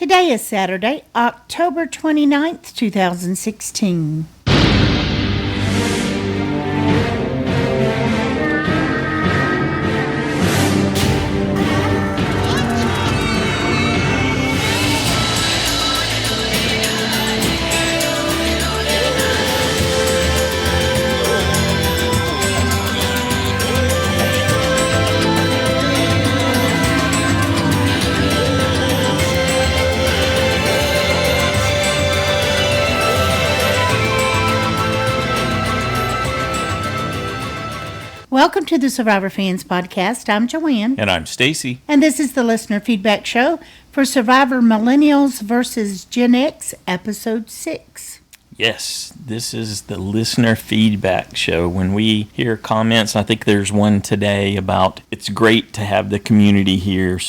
Today is Saturday, October 29th, 2016. Welcome to the Survivor Fans Podcast. I'm Joanne. And I'm Stacy. And this is the Listener Feedback Show for Survivor Millennials vs. Gen X, Episode 6. Yes, this is the Listener Feedback Show. When we hear comments, I think there's one today about it's great to have the community here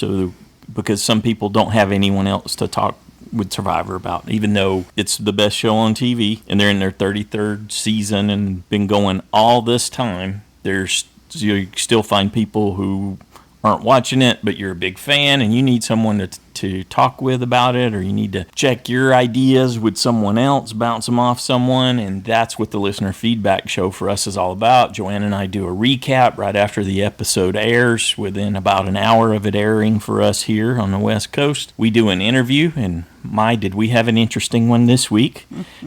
because some people don't have anyone else to talk with Survivor about, even though it's the best show on TV and they're in their 33rd season and been going all this time. You still find people who aren't watching it, but you're a big fan and you need someone to talk with about it, or you need to check your ideas with someone else, bounce them off someone, and that's what the Listener Feedback Show for us is all about. Joanne and I do a recap right after the episode airs, within about an hour of it airing for us here on the West Coast. We do an interview, and did we have an interesting one this week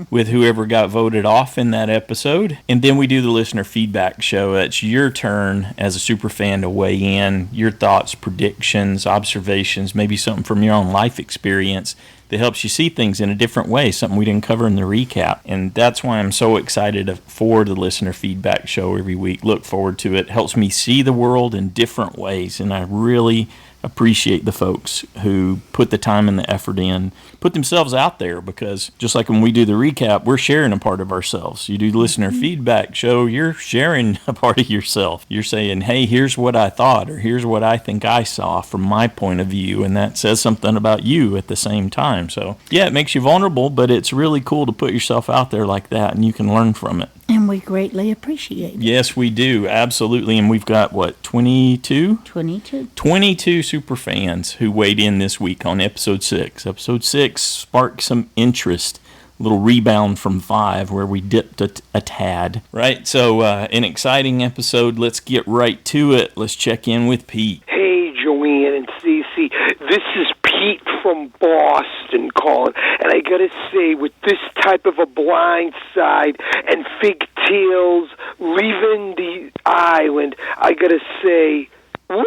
with whoever got voted off in that episode. And then we do the Listener Feedback Show. It's your turn as a super fan to weigh in, your thoughts, predictions, observations, maybe something from your own life experience that helps you see things in a different way, something we didn't cover in the recap. And that's why I'm so excited for the Listener Feedback Show every week. Look forward to it. Helps me see the world in different ways, and I really appreciate the folks who put the time and the effort in, put themselves out there, because just like when we do the recap, we're sharing a part of ourselves. You do the Listener Feedback Show, you're sharing a part of yourself. You're saying, hey, here's what I thought, or here's what I think I saw from my point of view, and that says something about you at the same time. So, yeah, it makes you vulnerable, but it's really cool to put yourself out there like that, and you can learn from it. And we greatly appreciate it. Yes, we do. Absolutely. And we've got, 22? 22. 22 super fans who weighed in this week on Episode 6. Episode 6 sparked some interest. A little rebound from 5 where we dipped a tad. Right? So, an exciting episode. Let's get right to it. Let's check in with Pete. Hey, Joanne and Stacey. This is Pete from Boston calling, and I gotta say, with this type of a blind side and Figtails leaving the island, I gotta say, woo,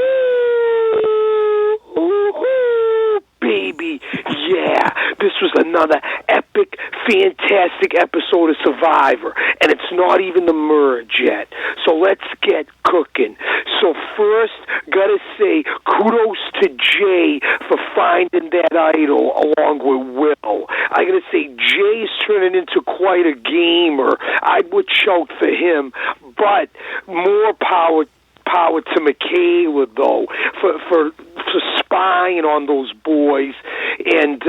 baby, yeah, this was another epic, fantastic episode of Survivor, and it's not even the merge yet, so let's get cooking. So first, gotta say, kudos to Jay for finding that idol along with Will. I gotta say, Jay's turning into quite a gamer. I would shout for him, but more power to Michaela, though, for spying on those boys and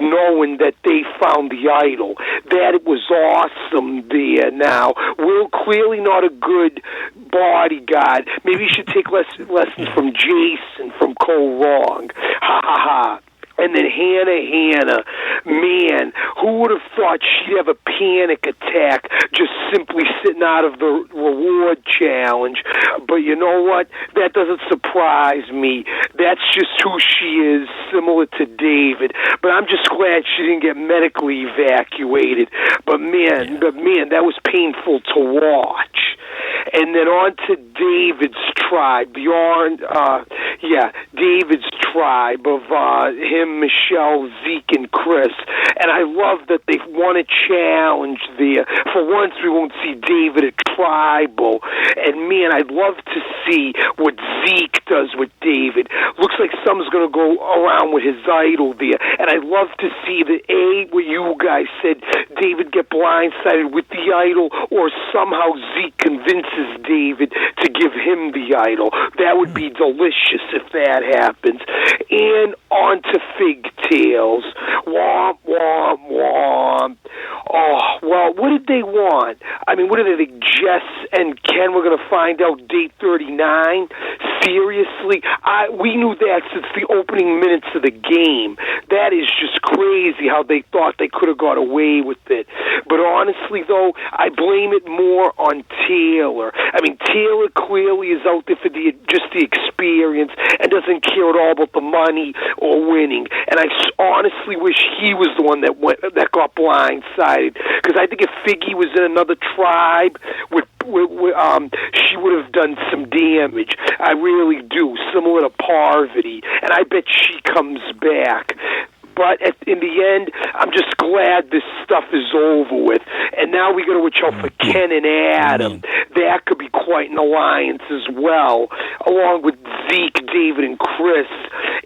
knowing that they found the idol. That it was awesome there. Now, Will clearly not a good bodyguard. Maybe you should take lessons from Jason from Cole Wrong. Ha ha ha. And then Hannah, man, who would have thought she'd have a panic attack just simply sitting out of the reward challenge? But you know what? That doesn't surprise me. That's just who she is, similar to David. But I'm just glad she didn't get medically evacuated. But man, that was painful to watch. And then on to David's tribe, David's tribe of him, Michelle, Zeke, and Chris. And I love that they won a challenge there. For once, we won't see David at tribal. And man, I'd love to see what Zeke does with David. Looks like something's going to go around with his idol there. And I'd love to see what you guys said, David get blindsided with the idol, or somehow Zeke convinces David to give him the idol. That would be delicious if that happens. And on to Figtails. Womp, womp, womp. Oh, well, what did they want? I mean, what do they think? Jess and Ken were going to find out date 39? Seriously? We knew that since the opening minutes of the game. That is just crazy how they thought they could have got away with it. But honestly, though, I blame it more on Taylor. I mean, Taylor clearly is out there for just the experience and doesn't care at all about the money or winning. And I honestly wish he was the one that got blindsided, because I think if Figgy was in another tribe, she would have done some damage. I really do, similar to Parvati, and I bet she comes back. But in the end, I'm just glad this stuff is over with. And now we got to watch out for Ken and Adam. That could be quite an alliance as well, along with Zeke, David, and Chris.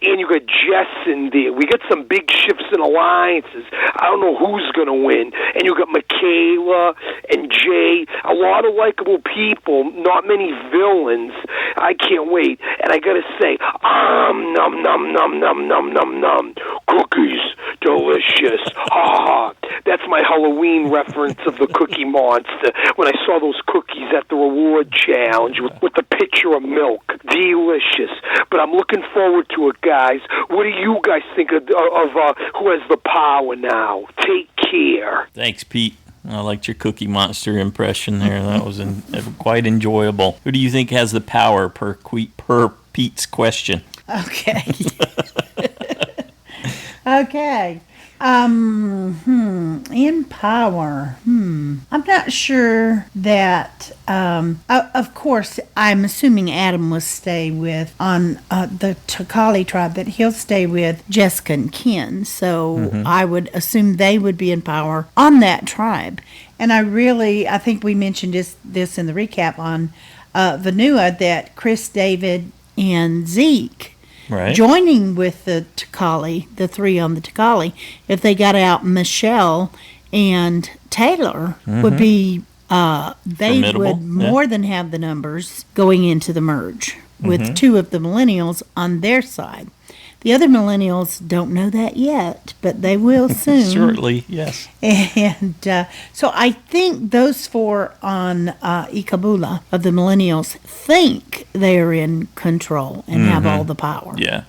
And you got Jess in there. We got some big shifts in alliances. I don't know who's going to win. And you got Michaela and Jay. A lot of likable people, not many villains. I can't wait. And I got to say, num, num, num, num, num, num, num. Cookies, delicious. That's my Halloween reference of the Cookie Monster when I saw those cookies at the reward challenge with the pitcher of milk. Delicious. But I'm looking forward to it, guys. What do you guys think of who has the power now? Take care. Thanks, Pete. I liked your Cookie Monster impression there. That was quite enjoyable. Who do you think has the power per Pete's question? Okay. Okay. In power. I'm not sure that, of course, I'm assuming Adam will stay with, on the Takali tribe, that he'll stay with Jessica and Ken. So I would assume they would be in power on that tribe. And I think we mentioned this in the recap on Vanua, that Chris, David, and Zeke, right, joining with the Takali, the three on the Takali, if they got out Michelle and Taylor, would be, they would more than have the numbers going into the merge with two of the Millennials on their side. The other Millennials don't know that yet, but they will soon. Shortly, yes. And so I think those four on Ikabula of the Millennials think they're in control and have all the power. Yeah.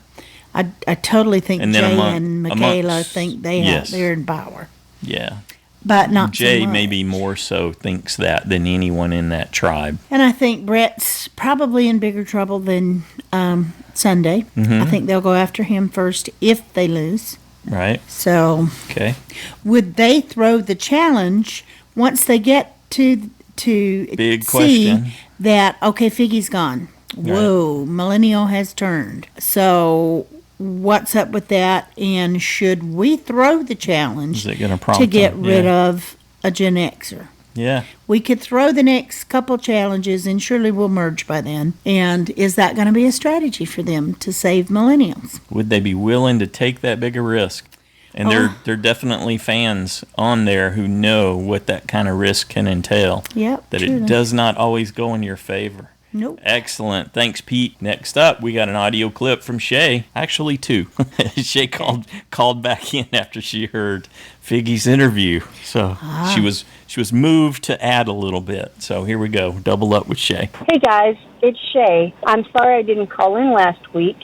I totally think Jay and Michaela think they're in power. Yeah. But not Jay so much. maybe more so thinks that than anyone in that tribe. And I think Brett's probably in bigger trouble than Sunday. I think they'll go after him first if they lose. Right. So, okay. Would they throw the challenge once they get to big see question that, okay, Figgy's gone. Whoa, right. Millennial has turned. So what's up with that? And should we throw the challenge to get rid of a Gen Xer? Yeah. We could throw the next couple challenges and surely we'll merge by then. And is that going to be a strategy for them to save Millennials? Would they be willing to take that big a risk? And they're definitely fans on there who know what that kind of risk can entail. Yep. That it does not always go in your favor. Nope. Excellent. Thanks, Pete. Next up, we got an audio clip from Shea. Actually, two. Shea called back in after she heard Figgy's interview. So she was moved to add a little bit. So here we go. Double up with Shea. Hey, guys. It's Shea. I'm sorry I didn't call in last week,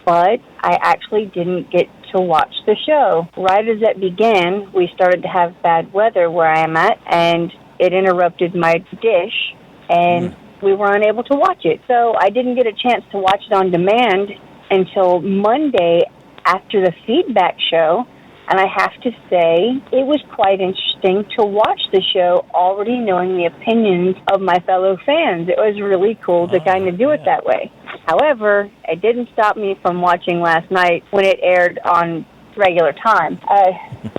but I actually didn't get to watch the show. Right as it began, we started to have bad weather where I am at, and it interrupted my dish, and we were unable to watch it. So I didn't get a chance to watch it on demand until Monday after the feedback show. And I have to say, it was quite interesting to watch the show already knowing the opinions of my fellow fans. It was really cool to kind of do it that way. However, it didn't stop me from watching last night when it aired on regular time.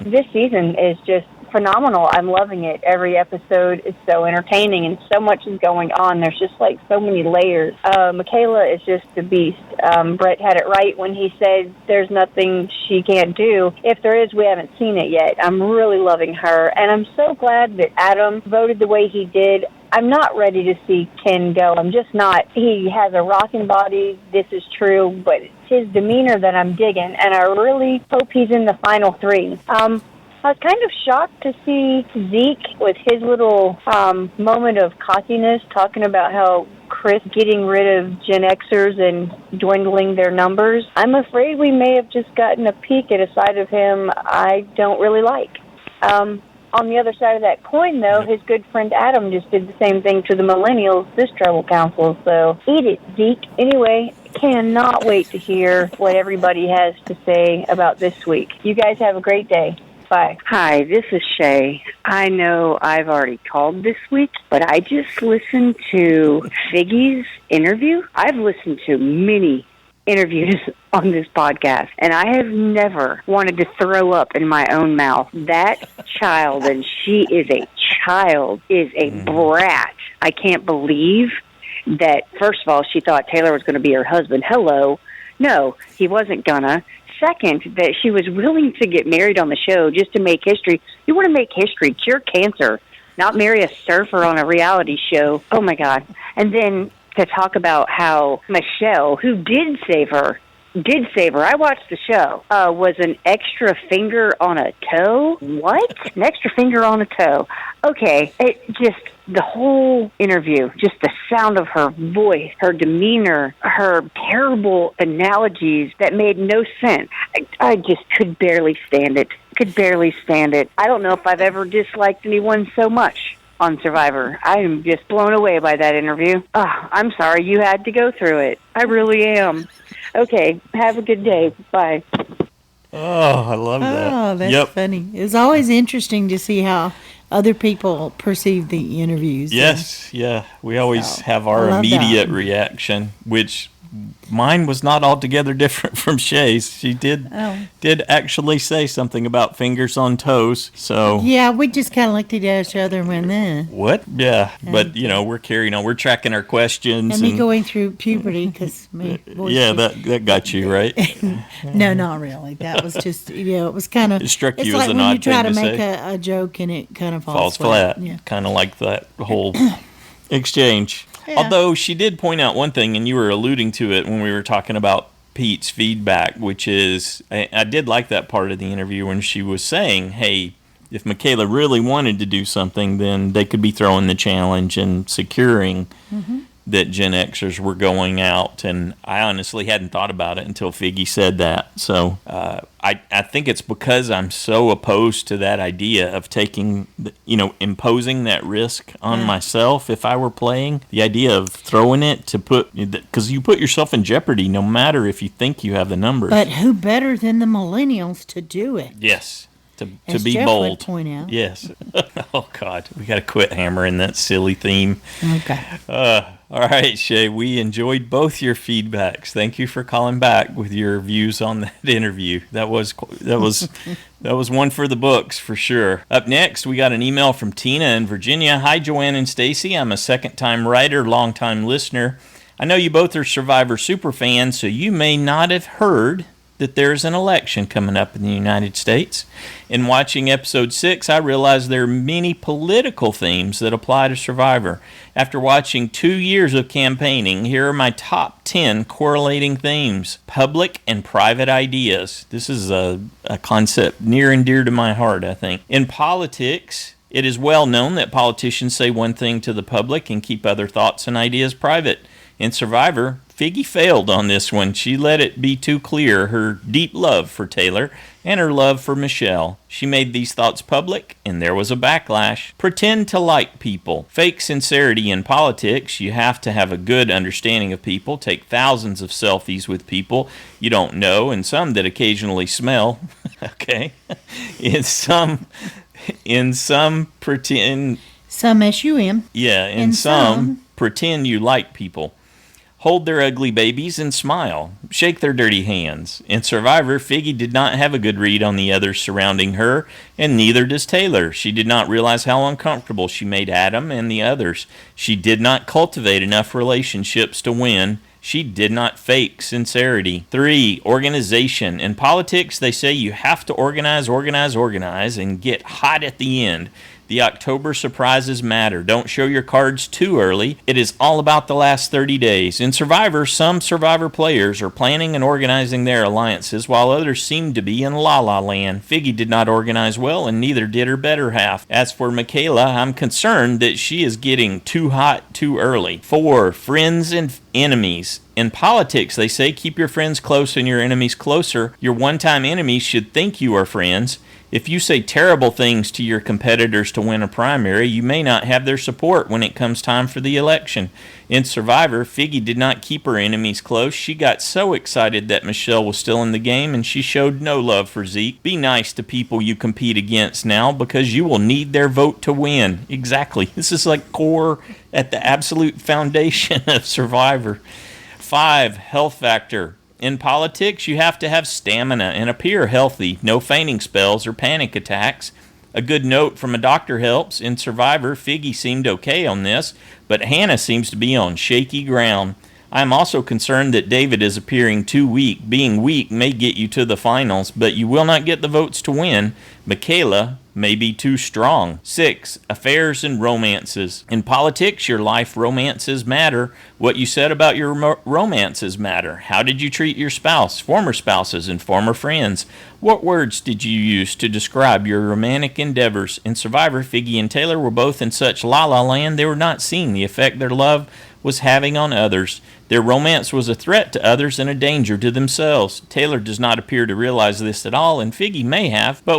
This season is just phenomenal. I'm loving it. Every episode is so entertaining and so much is going on. There's just like so many layers. Michaela is just the beast. Brett had it right when he said there's nothing she can't do. If there is, we haven't seen it yet. I'm really loving her, and I'm so glad that Adam voted the way he did. I'm not ready to see Ken go. I'm just not. He has a rocking body. This is true, but it's his demeanor that I'm digging, and I really hope he's in the final three. I was kind of shocked to see Zeke with his little moment of cockiness talking about how Chris getting rid of Gen Xers and dwindling their numbers. I'm afraid we may have just gotten a peek at a side of him I don't really like. On the other side of that coin, though, his good friend Adam just did the same thing to the Millennials this tribal council, so eat it, Zeke. Anyway, cannot wait to hear what everybody has to say about this week. You guys have a great day. Bye. Hi, this is Shea. I know I've already called this week, but I just listened to Figgy's interview. I've listened to many interviews on this podcast, and I have never wanted to throw up in my own mouth. That child, and she is a child, is a brat. I can't believe that, first of all, she thought Taylor was going to be her husband. Hello. No, he wasn't gonna. Second, that she was willing to get married on the show just to make history. You want to make history, cure cancer, not marry a surfer on a reality show. Oh, my God. And then to talk about how Michelle, who did save her, I watched the show, was an extra finger on a toe. What? An extra finger on a toe. Okay, it just, the whole interview, just the sound of her voice, her demeanor, her terrible analogies that made no sense. I just could barely stand it. I don't know if I've ever disliked anyone so much on Survivor. I am just blown away by that interview. I'm sorry you had to go through it. I really am. Okay, have a good day. Bye. Oh, I love that. Oh, that's funny. It's always interesting to see how other people perceive the interviews. Yes, yeah. We always have our immediate reaction, which mine was not altogether different from Shay's. She did actually say something about fingers on toes. So yeah, we just kind of looked at each other and went, what? Yeah, but we're carrying on. We're tracking our questions. And me going through puberty because that got you right. No, not really. That was just it was kind of. It struck you like as an odd thing to say. when you try to make a joke and it kind of falls flat. Yeah. Kind of like that whole exchange. Yeah. Although she did point out one thing, and you were alluding to it when we were talking about Pete's feedback, which is, I did like that part of the interview when she was saying, hey, if Michaela really wanted to do something, then they could be throwing the challenge and securing that Gen Xers were going out. And I honestly hadn't thought about it until Figgy said that. So I think it's because I'm so opposed to that idea of taking, imposing that risk on myself if I were playing. The idea of throwing it to because you put yourself in jeopardy no matter if you think you have the numbers. But who better than the Millennials to do it? Yes. To As be Jeff bold. Would point out. Yes. Oh, God. We got to quit hammering that silly theme. Okay. All right, Shea. We enjoyed both your feedbacks. Thank you for calling back with your views on that interview. That was one for the books for sure. Up next, we got an email from Tina in Virginia. Hi, Joanne and Stacy. I'm a second-time writer, long-time listener. I know you both are Survivor super fans, so you may not have heard that there's an election coming up in the United States. In watching episode 6, I realized there are many political themes that apply to Survivor. After watching 2 years of campaigning, here are my top 10 correlating themes. Public and private ideas. This is a concept near and dear to my heart, I think. In politics, it is well known that politicians say one thing to the public and keep other thoughts and ideas private. In Survivor, Figgy failed on this one. She let it be too clear her deep love for Taylor and her love for Michelle. She made these thoughts public, and there was a backlash. Pretend to like people. Fake sincerity in politics. You have to have a good understanding of people. Take thousands of selfies with people you don't know, and some that occasionally smell. Okay? In some pretend... Some S-U-M. Yeah, in some pretend you like people. Hold their ugly babies and smile. Shake their dirty hands. In Survivor, Figgy did not have a good read on the others surrounding her, and neither does Taylor. She did not realize how uncomfortable she made Adam and the others. She did not cultivate enough relationships to win. She did not fake sincerity. 3, organization. In politics, they say you have to organize, and get hot at the end. The October surprises matter. Don't show your cards too early. It is all about the last 30 days. In Survivor, some Survivor players are planning and organizing their alliances, while others seem to be in la-la land. Figgy did not organize well, and neither did her better half. As for Michaela, I'm concerned that she is getting too hot too early. 4. Friends and enemies. In politics, they say keep your friends close and your enemies closer. Your one-time enemies should think you are friends. If you say terrible things to your competitors to win a primary, you may not have their support when it comes time for the election. In Survivor, Figgy did not keep her enemies close. She got so excited that Michelle was still in the game, and she showed no love for Zeke. Be nice to people you compete against now, because you will need their vote to win. Exactly. This is like core at the absolute foundation of Survivor. 5. Health factor. In politics, you have to have stamina and appear healthy. No fainting spells or panic attacks. A good note from a doctor helps. In Survivor, Figgy seemed okay on this, but Hannah seems to be on shaky ground. I am also concerned that David is appearing too weak. Being weak may get you to the finals, but you will not get the votes to win. Michaela may be too strong. 6. Affairs and romances. In politics, your life romances matter. What you said about your romances matter. How did you treat your spouse, former spouses, and former friends? What words did you use to describe your romantic endeavors? In Survivor, Figgy and Taylor were both in such la-la land they were not seeing the effect their love was having on others. Their romance was a threat to others and a danger to themselves. Taylor does not appear to realize this at all, and Figgy may have, but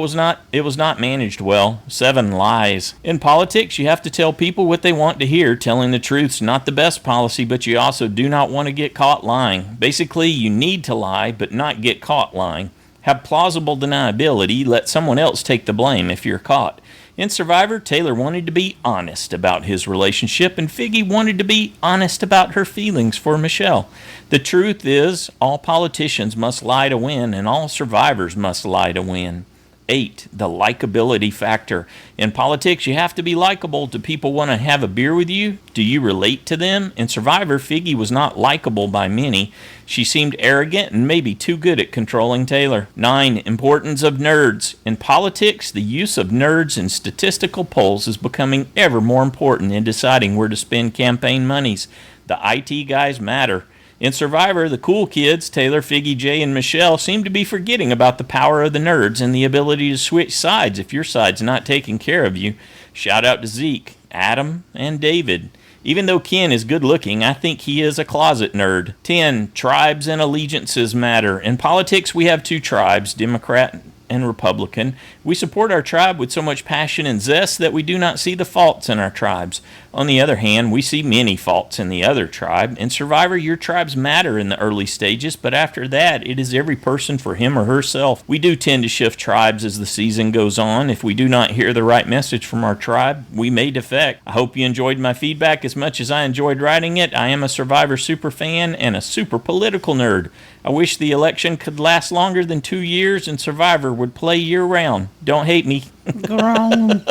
it was not managed well. 7. Lies. In politics, you have to tell people what they want to hear. Telling the truth's not the best policy, but you also do not want to get caught lying. Basically, you need to lie, but not get caught lying. Have plausible deniability. Let someone else take the blame if you're caught. In Survivor, Taylor wanted to be honest about his relationship, and Figgy wanted to be honest about her feelings for Michelle. The truth is, all politicians must lie to win, and all survivors must lie to win. 8. The likability factor. In politics, you have to be likable. Do people want to have a beer with you? Do you relate to them? In Survivor, Figgy was not likable by many. She seemed arrogant and maybe too good at controlling Taylor. 9. Importance of nerds. In politics, the use of nerds in statistical polls is becoming ever more important in deciding where to spend campaign monies. The IT guys matter. In Survivor, the cool kids, Taylor, Figgy, Jay, and Michelle, seem to be forgetting about the power of the nerds and the ability to switch sides if your side's not taking care of you. Shout out to Zeke, Adam, and David. Even though Ken is good looking, I think he is a closet nerd. 10. Tribes and allegiances matter. In politics, we have 2 tribes, Democrat and Republican. We support our tribe with so much passion and zest that we do not see the faults in our tribes. On the other hand, we see many faults in the other tribe. In Survivor, your tribes matter in the early stages, but after that, it is every person for him or herself. We do tend to shift tribes as the season goes on. If we do not hear the right message from our tribe, we may defect. I hope you enjoyed my feedback as much as I enjoyed writing it. I am a Survivor super fan and a super political nerd. I wish the election could last longer than 2 years and Survivor would play year-round. Don't hate me. Grown.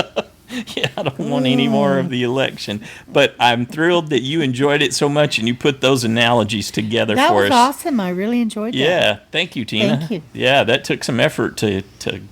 Yeah, I don't want any more of the election. But I'm thrilled that you enjoyed it so much and you put those analogies together That for was us. awesome. I really enjoyed that. Yeah, thank you, Tina. Thank you. Yeah, that took some effort to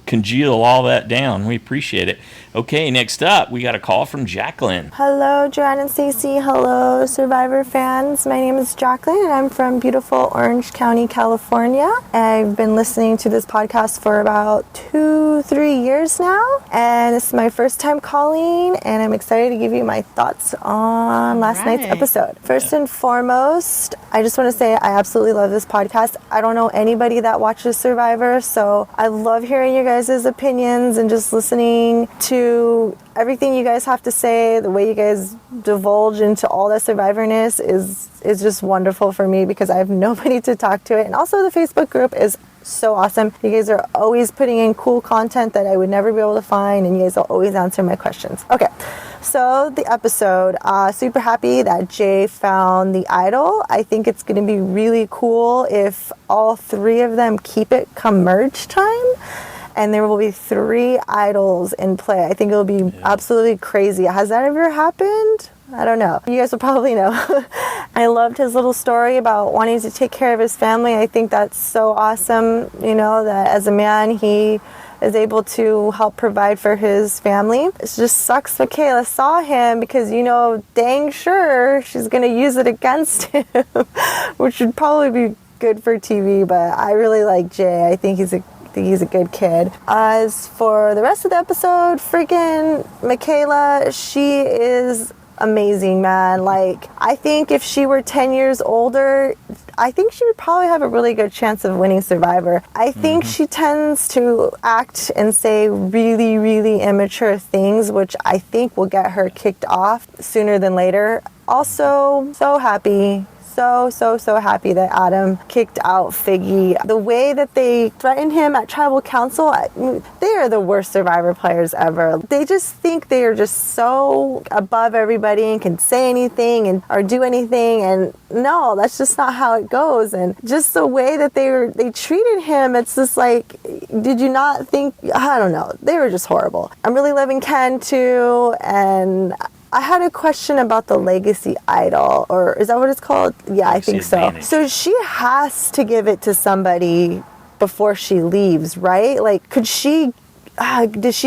congeal all that down. We appreciate it. Okay, next up, we got a call from Jacqueline. Hello, Joanne and Stacey. Hello, Survivor fans. My name is Jacqueline, and I'm from beautiful Orange County, California. I've been listening to this podcast for about 2-3 years now, and this is my first time calling, and I'm excited to give you my thoughts on last night's episode. First and foremost, I just want to say I absolutely love this podcast. I don't know anybody that watches Survivor, so I love hearing your guys' opinions and just listening to everything you guys have to say. The way you guys divulge into all that Survivorness is just wonderful for me because I have nobody to talk to it. And also the Facebook group is so awesome. You guys are always putting in cool content that I would never be able to find, and you guys will always answer my questions. Okay, so the episode, super happy that Jay found the idol. I think it's going to be really cool if all 3 of them keep it come merge time. And there will be 3 idols in play. I think it'll be absolutely crazy. Has that ever happened? I don't know. You guys will probably know. I loved his little story about wanting to take care of his family. I think that's so awesome, you know, that as a man, he is able to help provide for his family. It just sucks Michaela saw him because, dang sure she's going to use it against him, which would probably be good for TV, but I really like Jay. I think he's a good kid. As for the rest of the episode, freaking Michaela, she is amazing, man. Like, I think if she were 10 years older, I think she would probably have a really good chance of winning Survivor. I think she tends to act and say really, really immature things, which I think will get her kicked off sooner than later. Also, so happy. So happy that Adam kicked out Figgy. The way that they threatened him at Tribal Council, they are the worst Survivor players ever. They just think they are just so above everybody and can say anything or do anything, and no, that's just not how it goes. And just the way that they treated him, it's just like, did you not think, I don't know, they were just horrible. I'm really loving Ken too, and I had a question about the legacy idol, or is that what it's called? Yeah, I think so. Advantage. So she has to give it to somebody before she leaves, right? Like, did she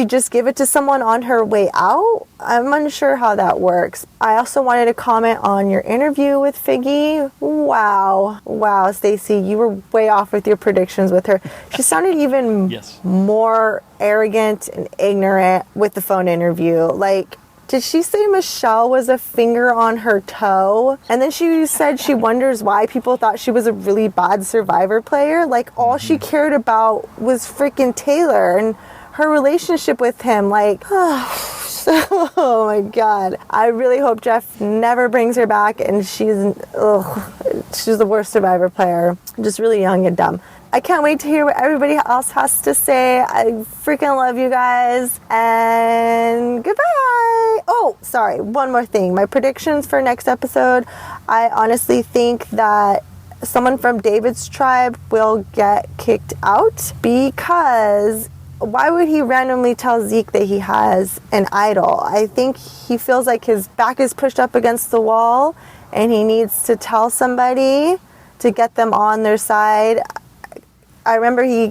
just give it to someone on her way out? I'm unsure how that works. I also wanted to comment on your interview with Figgy. Wow, Stacey, you were way off with your predictions with her. She sounded even more arrogant and ignorant with the phone interview. Like, did she say Michelle was a finger on her toe? And then she said she wonders why people thought she was a really bad Survivor player. Like, all she cared about was freaking Taylor and her relationship with him. Like, oh my God. I really hope Jeff never brings her back, and she's the worst Survivor player. Just really young and dumb. I can't wait to hear what everybody else has to say. I freaking love you guys. And goodbye. Oh, sorry. One more thing. My predictions for next episode. I honestly think that someone from David's tribe will get kicked out, because why would he randomly tell Zeke that he has an idol? I think he feels like his back is pushed up against the wall and he needs to tell somebody to get them on their side. I remember he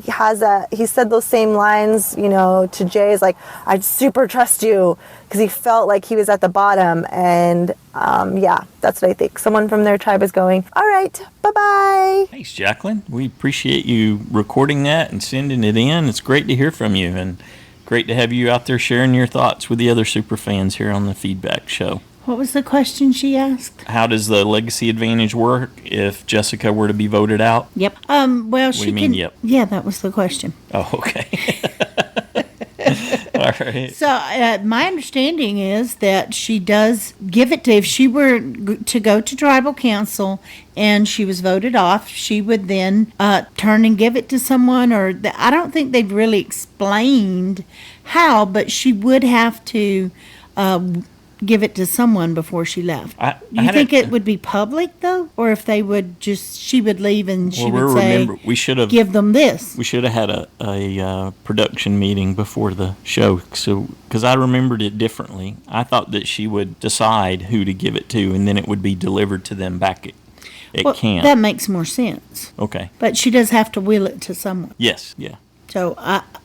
said those same lines, to Jay's, like, I super trust you, because he felt like he was at the bottom. And that's what I think. Someone from their tribe is going, all right, bye-bye. Thanks, Jacqueline. We appreciate you recording that and sending it in. It's great to hear from you, and great to have you out there sharing your thoughts with the other super fans here on the Feedback Show. What was the question she asked? How does the legacy advantage work if Jessica were to be voted out? Yep. Well, what do you mean, yep? Yeah, that was the question. Oh, okay. All right. So my understanding is that she does give it to, if she were to go to tribal council and she was voted off, she would then turn and give it to someone, I don't think they've really explained how, but she would have to give it to someone before she left. You think it would be public, though? Or if they would she would leave and she would say, give them this. We should have had a production meeting before the show, because I remembered it differently. I thought that she would decide who to give it to, and then it would be delivered to them back at camp. That makes more sense. Okay. But she does have to will it to someone. Yes, yeah. So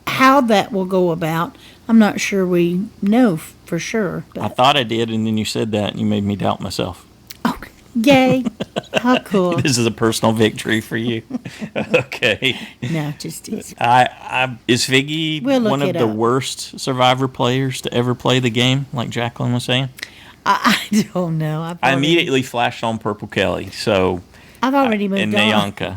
how that will go about, I'm not sure we know for sure. But. I thought I did, and then you said that, and you made me doubt myself. Okay. Yay. How cool. This is a personal victory for you. Okay. No, just easy. Is Figgy one of the worst Survivor players to ever play the game, like Jacqueline was saying? I don't know. I immediately flashed on Purple Kelly, so... I've already moved and on. And Nyanka.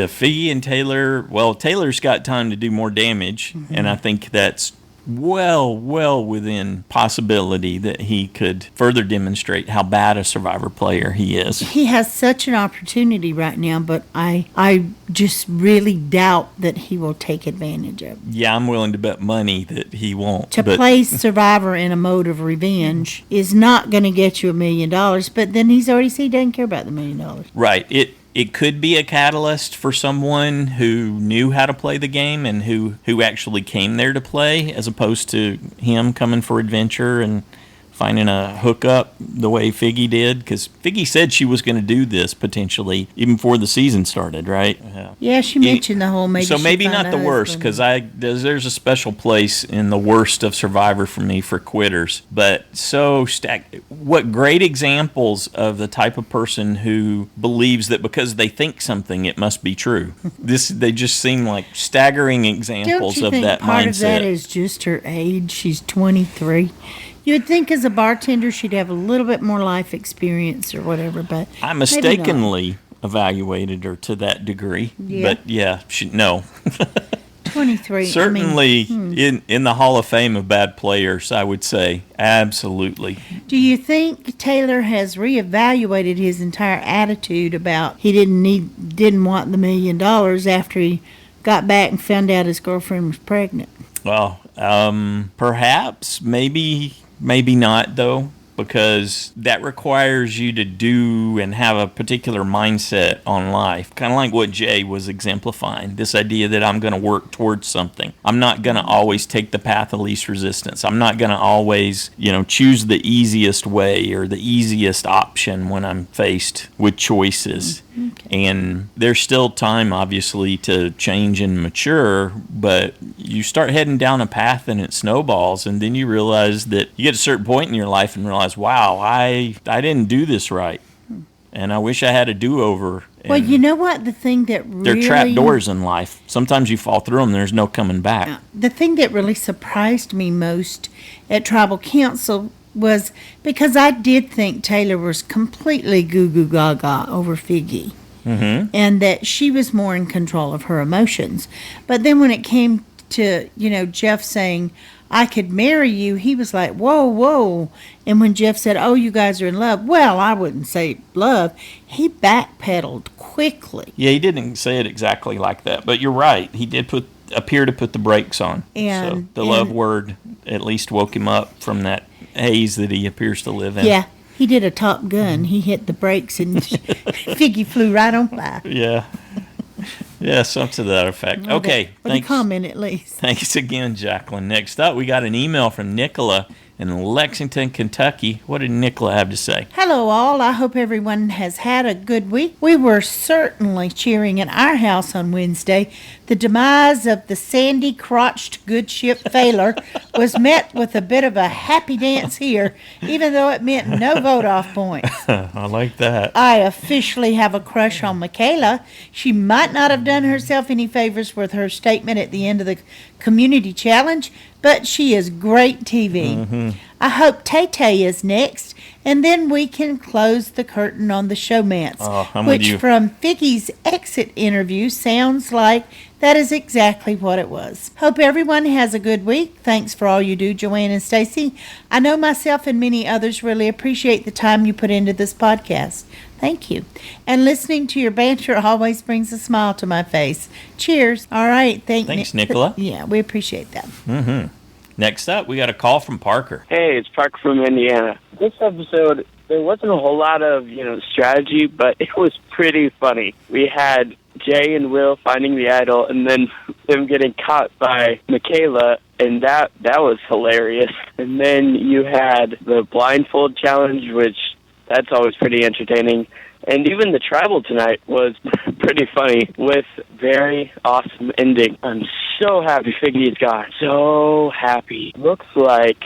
Figgy and Taylor. Well, Taylor's got time to do more damage, and I think that's well within possibility that he could further demonstrate how bad a Survivor player he is. He has such an opportunity right now, but I just really doubt that he will take advantage of it. Yeah, I'm willing to bet money that he won't. To play Survivor in a mode of revenge is not going to get you $1 million, but then he doesn't care about the $1 million. Right. It could be a catalyst for someone who knew how to play the game and who actually came there to play, as opposed to him coming for adventure and finding a hookup the way Figgy did? Because Figgy said she was going to do this potentially even before the season started, right? Yeah, she mentioned the whole maybe. So maybe not the worst, because there's a special place in the worst of Survivor for me for quitters. But what great examples of the type of person who believes that because they think something, it must be true. They just seem like staggering examples of that mindset. Part of that is just her age. She's 23. You would think as a bartender she'd have a little bit more life experience or whatever, but I mistakenly evaluated her to that degree. Yeah. But yeah, no. 23. Certainly in the Hall of Fame of bad players, I would say. Absolutely. Do you think Taylor has reevaluated his entire attitude about he didn't want the $1 million after he got back and found out his girlfriend was pregnant? Well, perhaps, maybe not, though, because that requires you to do and have a particular mindset on life, kind of like what Jay was exemplifying, this idea that I'm going to work towards something. I'm not going to always take the path of least resistance. I'm not going to always, choose the easiest way or the easiest option when I'm faced with choices. Okay. And there's still time, obviously, to change and mature, but you start heading down a path and it snowballs, and then you realize that you get a certain point in your life and realize, wow, I didn't do this right, and I wish I had a do-over. Well, you know what? The thing that really... They're trap doors in life. Sometimes you fall through them, there's no coming back. The thing that really surprised me most at Tribal Council was because I did think Taylor was completely goo-goo gaga over Figgy. Mm-hmm. And that she was more in control of her emotions. But then when it came to, Jeff saying, I could marry you, he was like, whoa. And when Jeff said, oh, you guys are in love, well, I wouldn't say love. He backpedaled quickly. Yeah, he didn't say it exactly like that. But you're right. He did appear to put the brakes on. So the love word at least woke him up from that haze that he appears to live in. Yeah. He did a Top Gun. He hit the brakes and Figgy flew right on by. Yeah. Yeah, something to that effect. Okay. Thanks. Comment at least. Thanks again, Jacqueline. Next up, we got an email from Nicola in Lexington, Kentucky. What did Nicola have to say? Hello, all. I hope everyone has had a good week. We were certainly cheering in our house on Wednesday. The demise of the sandy-crotched good ship Failure was met with a bit of a happy dance here, even though it meant no vote-off points. I like that. I officially have a crush on Michaela. She might not have done herself any favors with her statement at the end of the community challenge, but she is great TV. Mm-hmm. I hope Tay-Tay is next, and then we can close the curtain on the showmance, which from Figgy's exit interview sounds like that is exactly what it was. Hope everyone has a good week. Thanks for all you do, Joanne and Stacy. I know myself and many others really appreciate the time you put into this podcast. Thank you. And listening to your banter always brings a smile to my face. Cheers. All right. Thanks, Nicola. Yeah, we appreciate that. Mm-hmm. Next up, we got a call from Parker. Hey, it's Parker from Indiana. This episode, there wasn't a whole lot of, strategy, but it was pretty funny. We had Jay and Will finding the idol, and then them getting caught by Michaela, and that was hilarious. And then you had the blindfold challenge, which that's always pretty entertaining. And even the tribal tonight was pretty funny with very awesome ending. I'm so happy Figgy is gone. So happy. Looks like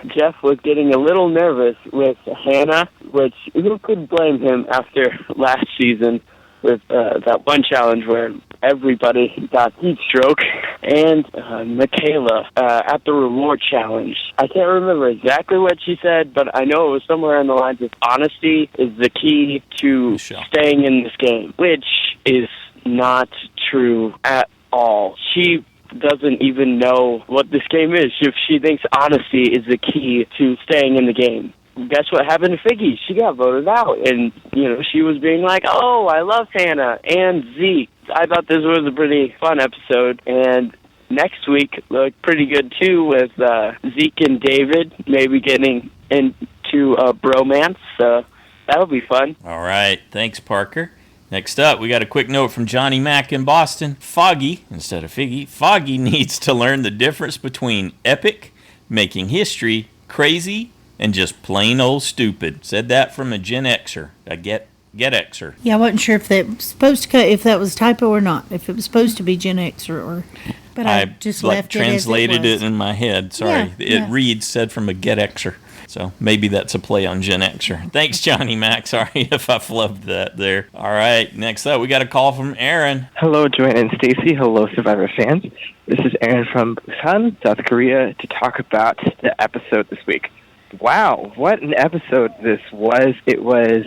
Jeff was getting a little nervous with Hannah, which who could blame him after last season with that one challenge where everybody got heat stroke. And Michaela at the reward challenge. I can't remember exactly what she said, but I know it was somewhere on the lines of honesty is the key to staying in this game, which is not true at all. She doesn't even know what this game is if she thinks honesty is the key to staying in the game. Guess what happened to Figgy? She got voted out, and, she was being like, oh, I love Hannah and Zeke. I thought this was a pretty fun episode, and next week looked pretty good, too, with Zeke and David maybe getting into a bromance, so that'll be fun. All right. Thanks, Parker. Next up, we got a quick note from JohnnyMac in Boston. Foggy, instead of Figgy, Foggy needs to learn the difference between epic, making history, crazy, and just plain old stupid. Said that from a Gen Xer, a Get Xer. Yeah, I wasn't sure if that was supposed to if that was typo or not. If it was supposed to be Gen X or but I just left it as it translated was. it in my head. Sorry, it reads said from a Get Xer. So maybe that's a play on Gen Xer. Thanks, Johnny Mac. Sorry if I flubbed that there. All right, next up, we got a call from Aaron. Hello, Joanne and Stacy. Hello, Survivor fans. This is Aaron from Busan, South Korea, to talk about the episode this week. Wow, what an episode this was. It was,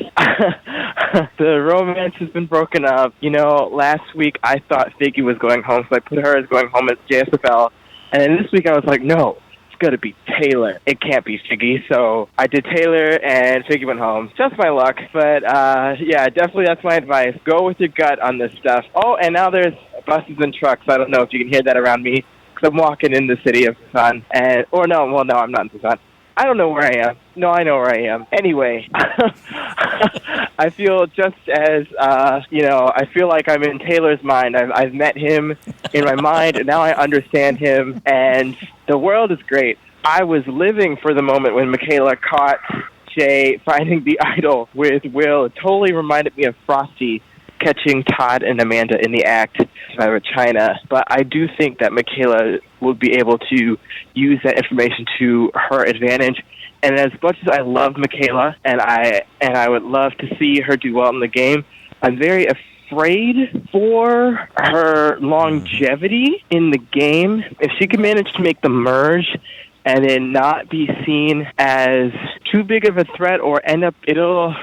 the romance has been broken up. You know, last week I thought Figgy was going home, so I put her as going home as JSFL. And then this week I was like, no, it's got to be Taylor. It can't be Figgy. So I did Taylor, and Figgy went home. Just my luck. But, yeah, definitely that's my advice. Go with your gut on this stuff. Oh, and now there's buses and trucks. I don't know if you can hear that around me, because I'm walking in the city of Busan. No, I'm not in Busan. I don't know where I am. No, I know where I am. Anyway, I feel just as, I feel like I'm in Taylor's mind. I've met him in my mind, and now I understand him, and the world is great. I was living for the moment when Michaela caught Shea finding the idol with Will. It totally reminded me of Frosty catching Todd and Amanda in the act of China. But I do think that Michaela will be able to use that information to her advantage. And as much as I love Michaela and I would love to see her do well in the game, I'm very afraid for her longevity in the game. If she can manage to make the merge and then not be seen as too big of a threat, or end up, it'll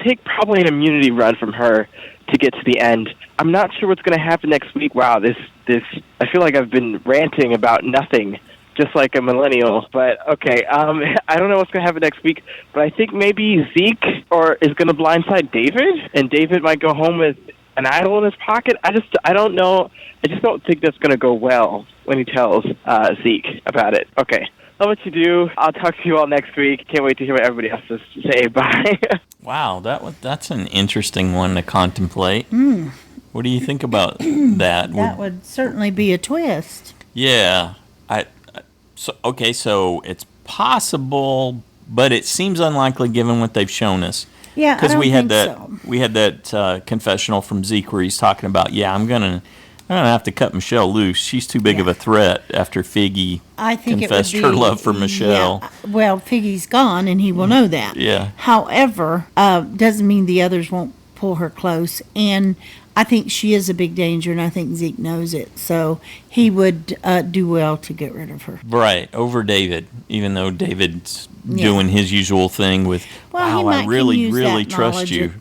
take probably an immunity run from her to get to the end. I'm not sure what's going to happen next week. Wow, this I feel like I've been ranting about nothing, just like a millennial. But okay, I don't know what's going to happen next week, but I think maybe Zeke is going to blindside David, and David might go home with an idol in his pocket. I don't know. I just don't think that's going to go well when he tells Zeke about it. Okay. Love what you do. I'll talk to you all next week. Can't wait to hear what everybody else has to say. Bye. Wow, that's an interesting one to contemplate. What do you think about that? That would certainly be a twist. Yeah. So it's possible, but it seems unlikely given what they've shown us. Yeah, because we had that confessional from Zeke where he's talking about, I'm gonna have to cut Michelle loose. She's too big of a threat after Figgy confessed her love for Michelle. Yeah. Well, Figgy's gone, and he will know that. Yeah. However, doesn't mean the others won't pull her close. And I think she is a big danger, and I think Zeke knows it. So he would do well to get rid of her. Right, over David, even though David's doing his usual thing with, I really trust you.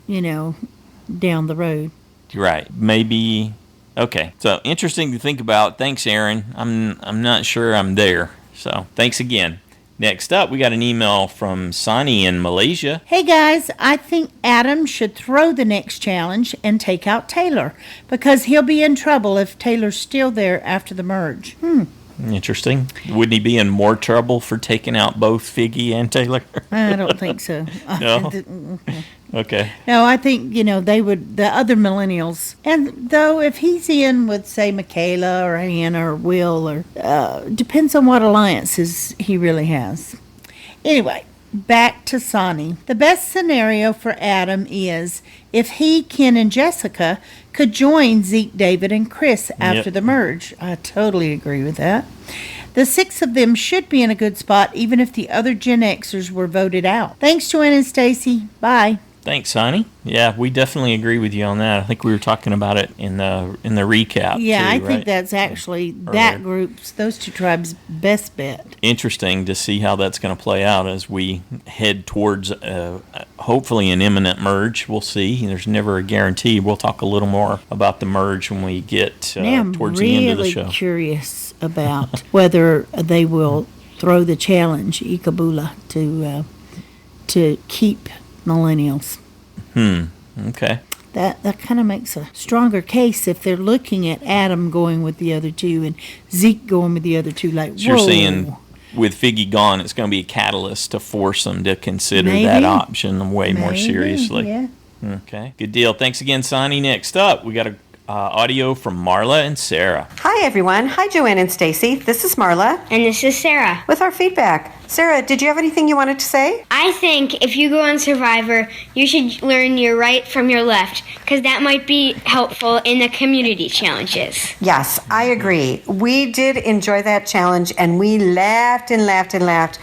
Down the road. Right, maybe. Okay, so interesting to think about. Thanks, Aaron. I'm not sure I'm there. So thanks again. Next up, we got an email from Sani in Malaysia. Hey guys, I think Adam should throw the next challenge and take out Taylor, because he'll be in trouble if Taylor's still there after the merge. Interesting. Wouldn't he be in more trouble for taking out both Figgy and Taylor? I don't think so. No? Okay. No, I think, they would, the other millennials, and though if he's in with, say, Michaela or Anna or Will, or depends on what alliances he really has. Anyway, back to Sani. The best scenario for Adam is if he, Ken, and Jessica could join Zeke, David, and Chris after the merge. I totally agree with that. The 6 of them should be in a good spot, even if the other Gen Xers were voted out. Thanks, Joanne and Stacy. Bye. Thanks, Sonny. Yeah, we definitely agree with you on that. I think we were talking about it in the recap. Yeah, too, I think that's actually that group's, those two tribes' best bet. Interesting to see how that's going to play out as we head towards hopefully an imminent merge. We'll see. There's never a guarantee. We'll talk a little more about the merge when we get towards the end of the show. I'm really curious about whether they will throw the challenge, Ikabula, to keep Millennials. Okay. That kind of makes a stronger case if they're looking at Adam going with the other two and Zeke going with the other two. Like, so you're saying with Figgy gone, it's going to be a catalyst to force them to consider that option way more seriously. Yeah. Okay. Good deal. Thanks again, Sonny. Next up, we got audio from Marla and Sarah. Hi, everyone. Hi, Joanne and Stacy. This is Marla. And this is Sarah. With our feedback. Sarah, did you have anything you wanted to say? I think if you go on Survivor, you should learn your right from your left, because that might be helpful in the community challenges. Yes, I agree. We did enjoy that challenge, and we laughed and laughed and laughed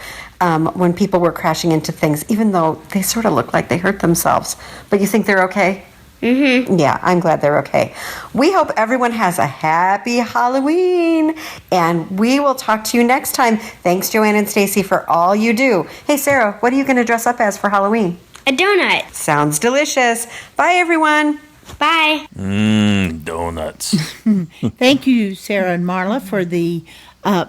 when people were crashing into things, even though they sort of looked like they hurt themselves. But you think they're okay? Mm-hmm. Yeah, I'm glad they're okay. We hope everyone has a happy Halloween, and we will talk to you next time. Thanks, Joanne and Stacy, for all you do. Hey, Sarah, what are you going to dress up as for Halloween? A donut. Sounds delicious. Bye, everyone. Bye. Donuts. Thank you, Sarah and Marla, for the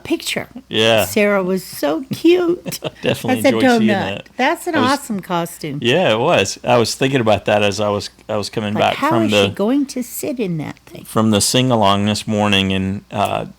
picture. Yeah. Sarah was so cute. Definitely That's a enjoyed seeing donut. that. That's an awesome costume. Yeah, it was. I was thinking about that as I was coming back How from is she going to sit in that thing? from the sing-along this morning, and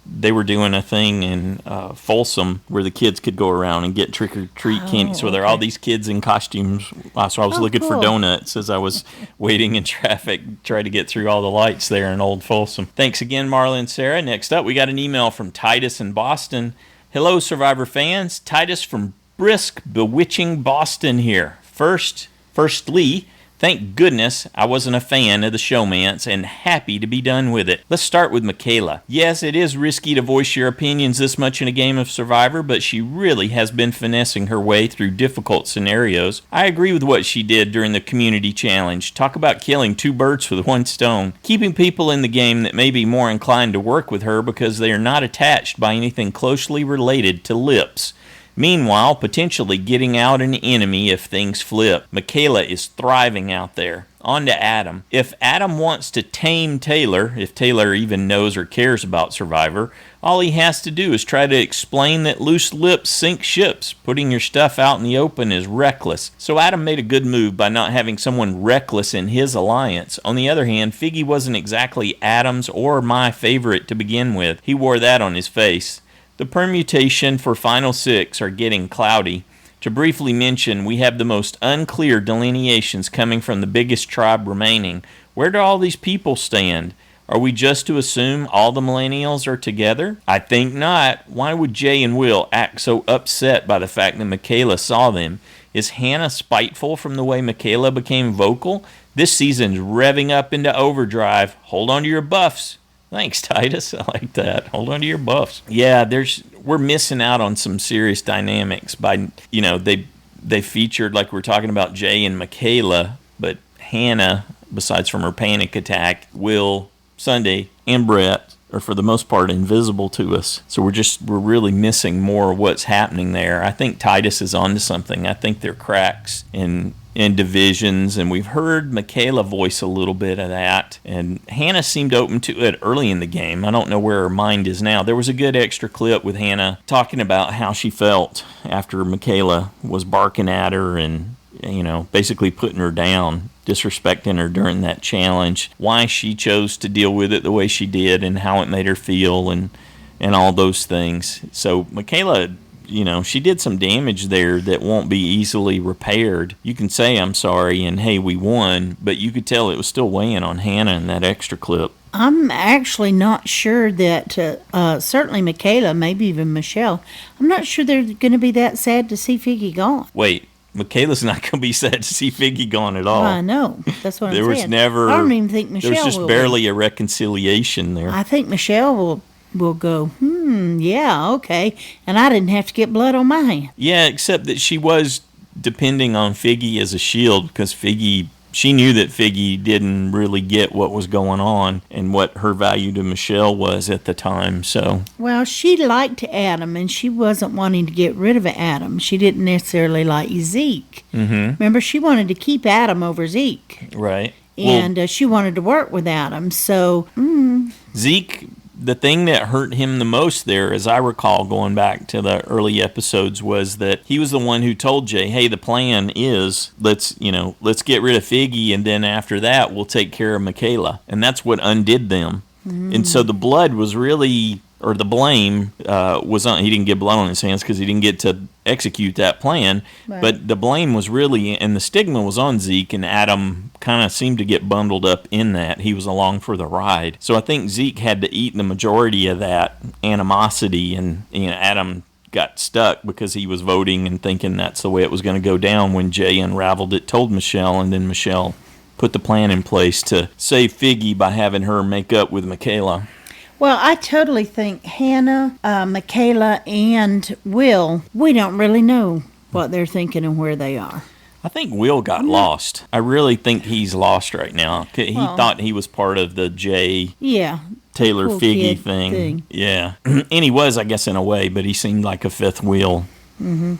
they were doing a thing in Folsom where the kids could go around and get trick-or-treat candy. So there are all these kids in costumes. So I was looking for cool. donuts as I was waiting in traffic, trying to get through all the lights there in Old Folsom. Thanks again, Marla and Sarah. Next up, we got an email from Titus in Boston. Hello, Survivor fans. Titus from brisk, bewitching Boston here. Firstly, thank goodness I wasn't a fan of the showmance and happy to be done with it. Let's start with Michaela. Yes, it is risky to voice your opinions this much in a game of Survivor, but she really has been finessing her way through difficult scenarios. I agree with what she did during the community challenge. Talk about killing two birds with one stone. Keeping people in the game that may be more inclined to work with her because they are not attached by anything closely related to lips. Meanwhile, potentially getting out an enemy if things flip. Michaela is thriving out there. On to Adam. If Adam wants to tame Taylor, if Taylor even knows or cares about Survivor, all he has to do is try to explain that loose lips sink ships. Putting your stuff out in the open is reckless. So Adam made a good move by not having someone reckless in his alliance. On the other hand, Figgy wasn't exactly Adam's or my favorite to begin with. He wore that on his face. The permutation for Final Six are getting cloudy. To briefly mention, we have the most unclear delineations coming from the biggest tribe remaining. Where do all these people stand? Are we just to assume all the Millennials are together? I think not. Why would Jay and Will act so upset by the fact that Michaela saw them? Is Hannah spiteful from the way Michaela became vocal? This season's revving up into overdrive. Hold on to your buffs. Thanks, Titus. I like that. Hold on to your buffs. Yeah, we're missing out on some serious dynamics by, they featured, like we're talking about, Jay and Michaela, but Hannah, besides from her panic attack, Will, Sunday, and Brett are for the most part invisible to us. So we're really missing more of what's happening there. I think Titus is onto something. I think there are cracks in divisions, and we've heard Michaela voice a little bit of that, and Hannah seemed open to it early in the game. I don't know where her mind is now. There was a good extra clip with Hannah talking about how she felt after Michaela was barking at her and, basically putting her down, disrespecting her during that challenge, why she chose to deal with it the way she did and how it made her feel and all those things. So Michaela, she did some damage there that won't be easily repaired. You can say, I'm sorry, and hey, we won, but you could tell it was still weighing on Hannah in that extra clip. I'm actually not sure that, certainly Michaela, maybe even Michelle, I'm not sure they're going to be that sad to see Figgy gone. Wait, Michaela's not going to be sad to see Figgy gone at all. I know. That's what I'm saying. There was never... I don't even think Michelle will. There was just barely a reconciliation there. I think Michelle will go, yeah, okay. And I didn't have to get blood on my hand. Yeah, except that she was depending on Figgy as a shield because she knew that Figgy didn't really get what was going on and what her value to Michelle was at the time. So, well, she liked Adam, and she wasn't wanting to get rid of Adam. She didn't necessarily like Zeke. Mm-hmm. Remember, she wanted to keep Adam over Zeke. Right. And she wanted to work with Adam. So, Zeke... The thing that hurt him the most there, as I recall going back to the early episodes, was that he was the one who told Jay, hey, the plan is let's get rid of Figgy, and then after that we'll take care of Michaela. And that's what undid them. And so the blood was really or the blame was on. He didn't get blood on his hands because he didn't get to execute that plan. Right. But the blame was really, and the stigma was on Zeke, and Adam kind of seemed to get bundled up in that. He was along for the ride. So I think Zeke had to eat the majority of that animosity, and Adam got stuck because he was voting and thinking that's the way it was going to go down when Jay unraveled it, told Michelle, and then Michelle put the plan in place to save Figgy by having her make up with Michaela. Well, I totally think Hannah, Michaela, and Will, we don't really know what they're thinking and where they are. I think Will got lost. I really think he's lost right now. He thought he was part of the Jay Taylor cool Figgy thing. Yeah. And he was, I guess, in a way, but he seemed like a fifth wheel in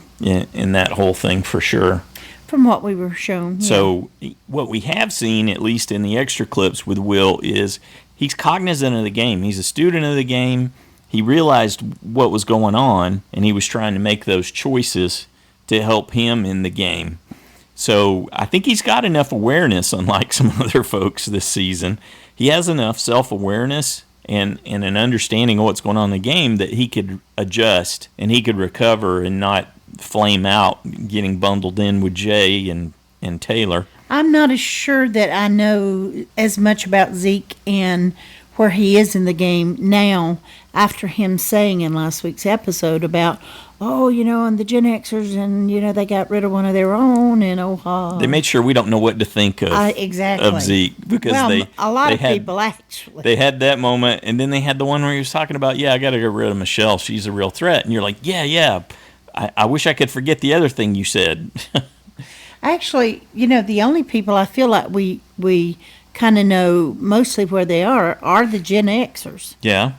that whole thing for sure. From what we were shown. Yeah. So what we have seen, at least in the extra clips with Will, is he's cognizant of the game. He's a student of the game. He realized what was going on, and he was trying to make those choices to help him in the game. So I think he's got enough awareness, unlike some other folks this season. He has enough self-awareness and an understanding of what's going on in the game that he could adjust and he could recover and not flame out getting bundled in with Jay and Taylor. I'm not as sure that I know as much about Zeke and where he is in the game now after him saying in last week's episode about, and the Gen Xers and, they got rid of one of their own and They made sure we don't know what to think of exactly. of Zeke because a lot of people actually. They had that moment, and then they had the one where he was talking about, I got to get rid of Michelle. She's a real threat. And you're like, yeah. I wish I could forget the other thing you said. Actually, the only people I feel like we kind of know mostly where they are the Gen Xers. Yeah.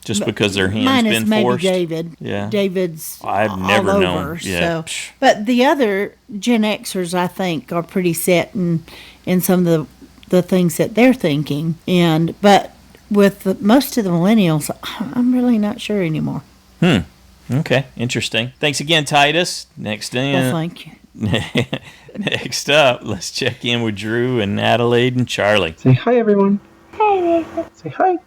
Just because their hands been forced. Minus maybe David. Yeah. David's I've never all known. over. Yeah. So, but the other Gen Xers, I think, are pretty set in some of the things that they're thinking. But with most of the millennials, I'm really not sure anymore. Okay. Interesting. Thanks again, Titus. Next in. Well, thank you. Next up, let's check in with Drew and Adelaide and Charlie. Say hi, everyone. Hi. Say hi.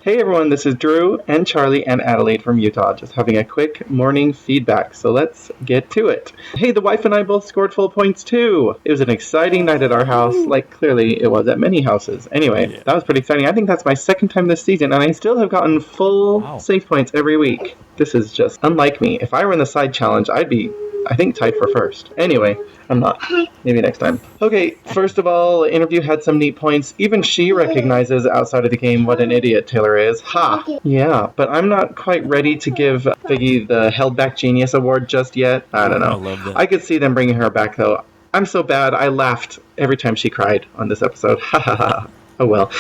Hey everyone, this is Drew and Charlie and Adelaide from Utah, just having a quick morning feedback, so let's get to it. Hey, the wife and I both scored full points too. It was an exciting night at our house, like clearly it was at many houses. Anyway, That was pretty exciting. I think that's my second time this season, and I still have gotten full save points every week. This is just unlike me. If I were in the side challenge, I'd be, I think, tied for first. Anyway, I'm not. Maybe next time. Okay, first of all, the interview had some neat points. Even she recognizes outside of the game what an idiot Taylor is. Ha! Yeah, but I'm not quite ready to give Figgy the Held Back Genius Award just yet. I don't know. I love that. I could see them bringing her back, though. I'm so bad, I laughed every time she cried on this episode. Ha ha ha. Oh well.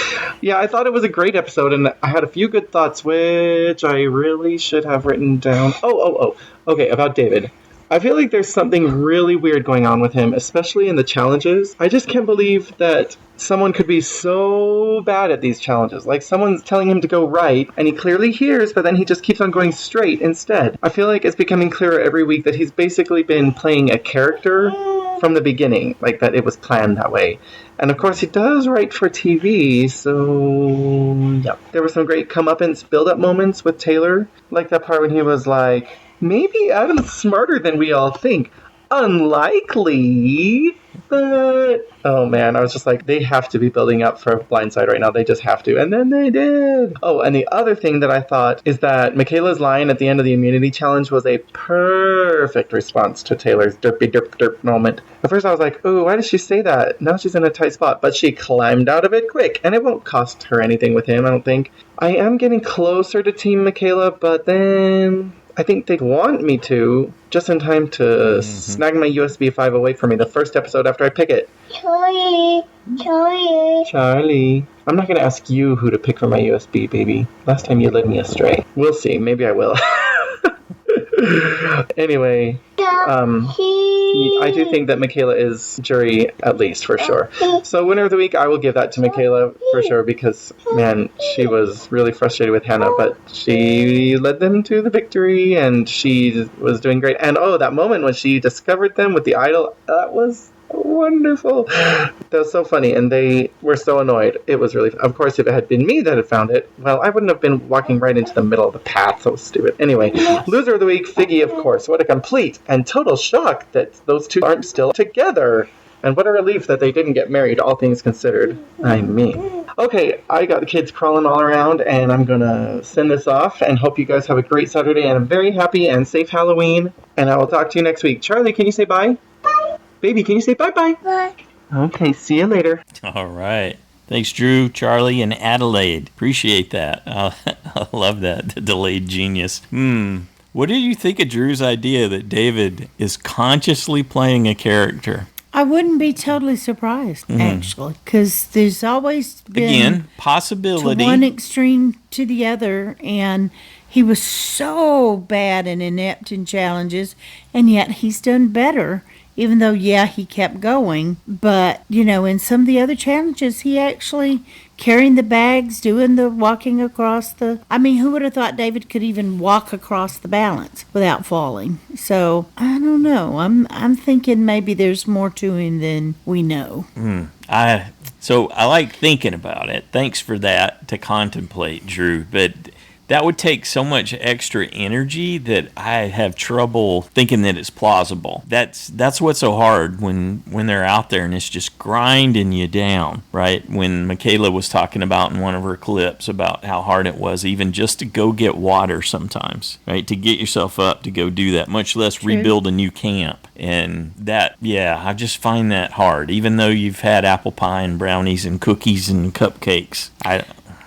Yeah, I thought it was a great episode, and I had a few good thoughts, which I really should have written down. Okay, about David. I feel like there's something really weird going on with him, especially in the challenges. I just can't believe that someone could be so bad at these challenges. Like, someone's telling him to go right, and he clearly hears, but then he just keeps on going straight instead. I feel like it's becoming clearer every week that he's basically been playing a character from the beginning, like that it was planned that way. And of course, he does write for TV, so yeah. There were some great comeuppance build-up moments with Taylor, like that part when he was like, maybe Adam's smarter than we all think. Unlikely, but... Oh man, I was just like, they have to be building up for Blindside right now. They just have to. And then they did. Oh, and the other thing that I thought is that Michaela's line at the end of the immunity challenge was a perfect response to Taylor's derpy derp derp moment. At first I was like, ooh, why did she say that? Now she's in a tight spot. But she climbed out of it quick, and it won't cost her anything with him, I don't think. I am getting closer to Team Michaela, but then... I think they want me to, just in time to snag my USB 5 away from me the first episode after I pick it. Charlie. I'm not going to ask you who to pick for my USB, baby. Last time you led me astray. We'll see. Maybe I will. Anyway, I do think that Michaela is jury, at least, for sure. So winner of the week, I will give that to Michaela for sure because, man, she was really frustrated with Hannah, but she led them to the victory and she was doing great. And, that moment when she discovered them with the idol, that was Wonderful. That was so funny, and they were so annoyed. It was really, of course, if it had been me that had found it, well, I wouldn't have been walking right into the middle of the path. So stupid. Anyway, loser of the week, Figgy, of course. What a complete and total shock that those two aren't still together. And what a relief that they didn't get married, all things considered. I mean. Okay, I got the kids crawling all around, and I'm going to send this off and hope you guys have a great Saturday and a very happy and safe Halloween. And I will talk to you next week. Charlie, can you say bye? Bye. Baby, can you say bye-bye? Bye. Okay, see you later. All right. Thanks, Drew, Charlie, and Adelaide. Appreciate that. I love that, the delayed genius. What did you think of Drew's idea that David is consciously playing a character? I wouldn't be totally surprised, actually, because there's always been, again, possibility, to one extreme to the other, and he was so bad and inept in challenges, and yet he's done better, even though, yeah, he kept going. But, you know, in some of the other challenges, he actually carrying the bags, doing the walking across the... I mean, who would have thought David could even walk across the balance without falling? So, I don't know. I'm thinking maybe there's more to him than we know. So I like thinking about it. Thanks for that to contemplate, Drew. But that would take so much extra energy that I have trouble thinking that it's plausible. That's what's so hard when they're out there and it's just grinding you down, right? When Michaela was talking about in one of her clips about how hard it was even just to go get water sometimes, right? To get yourself up to go do that, much less rebuild a new camp. And that, yeah, I just find that hard, even though you've had apple pie and brownies and cookies and cupcakes.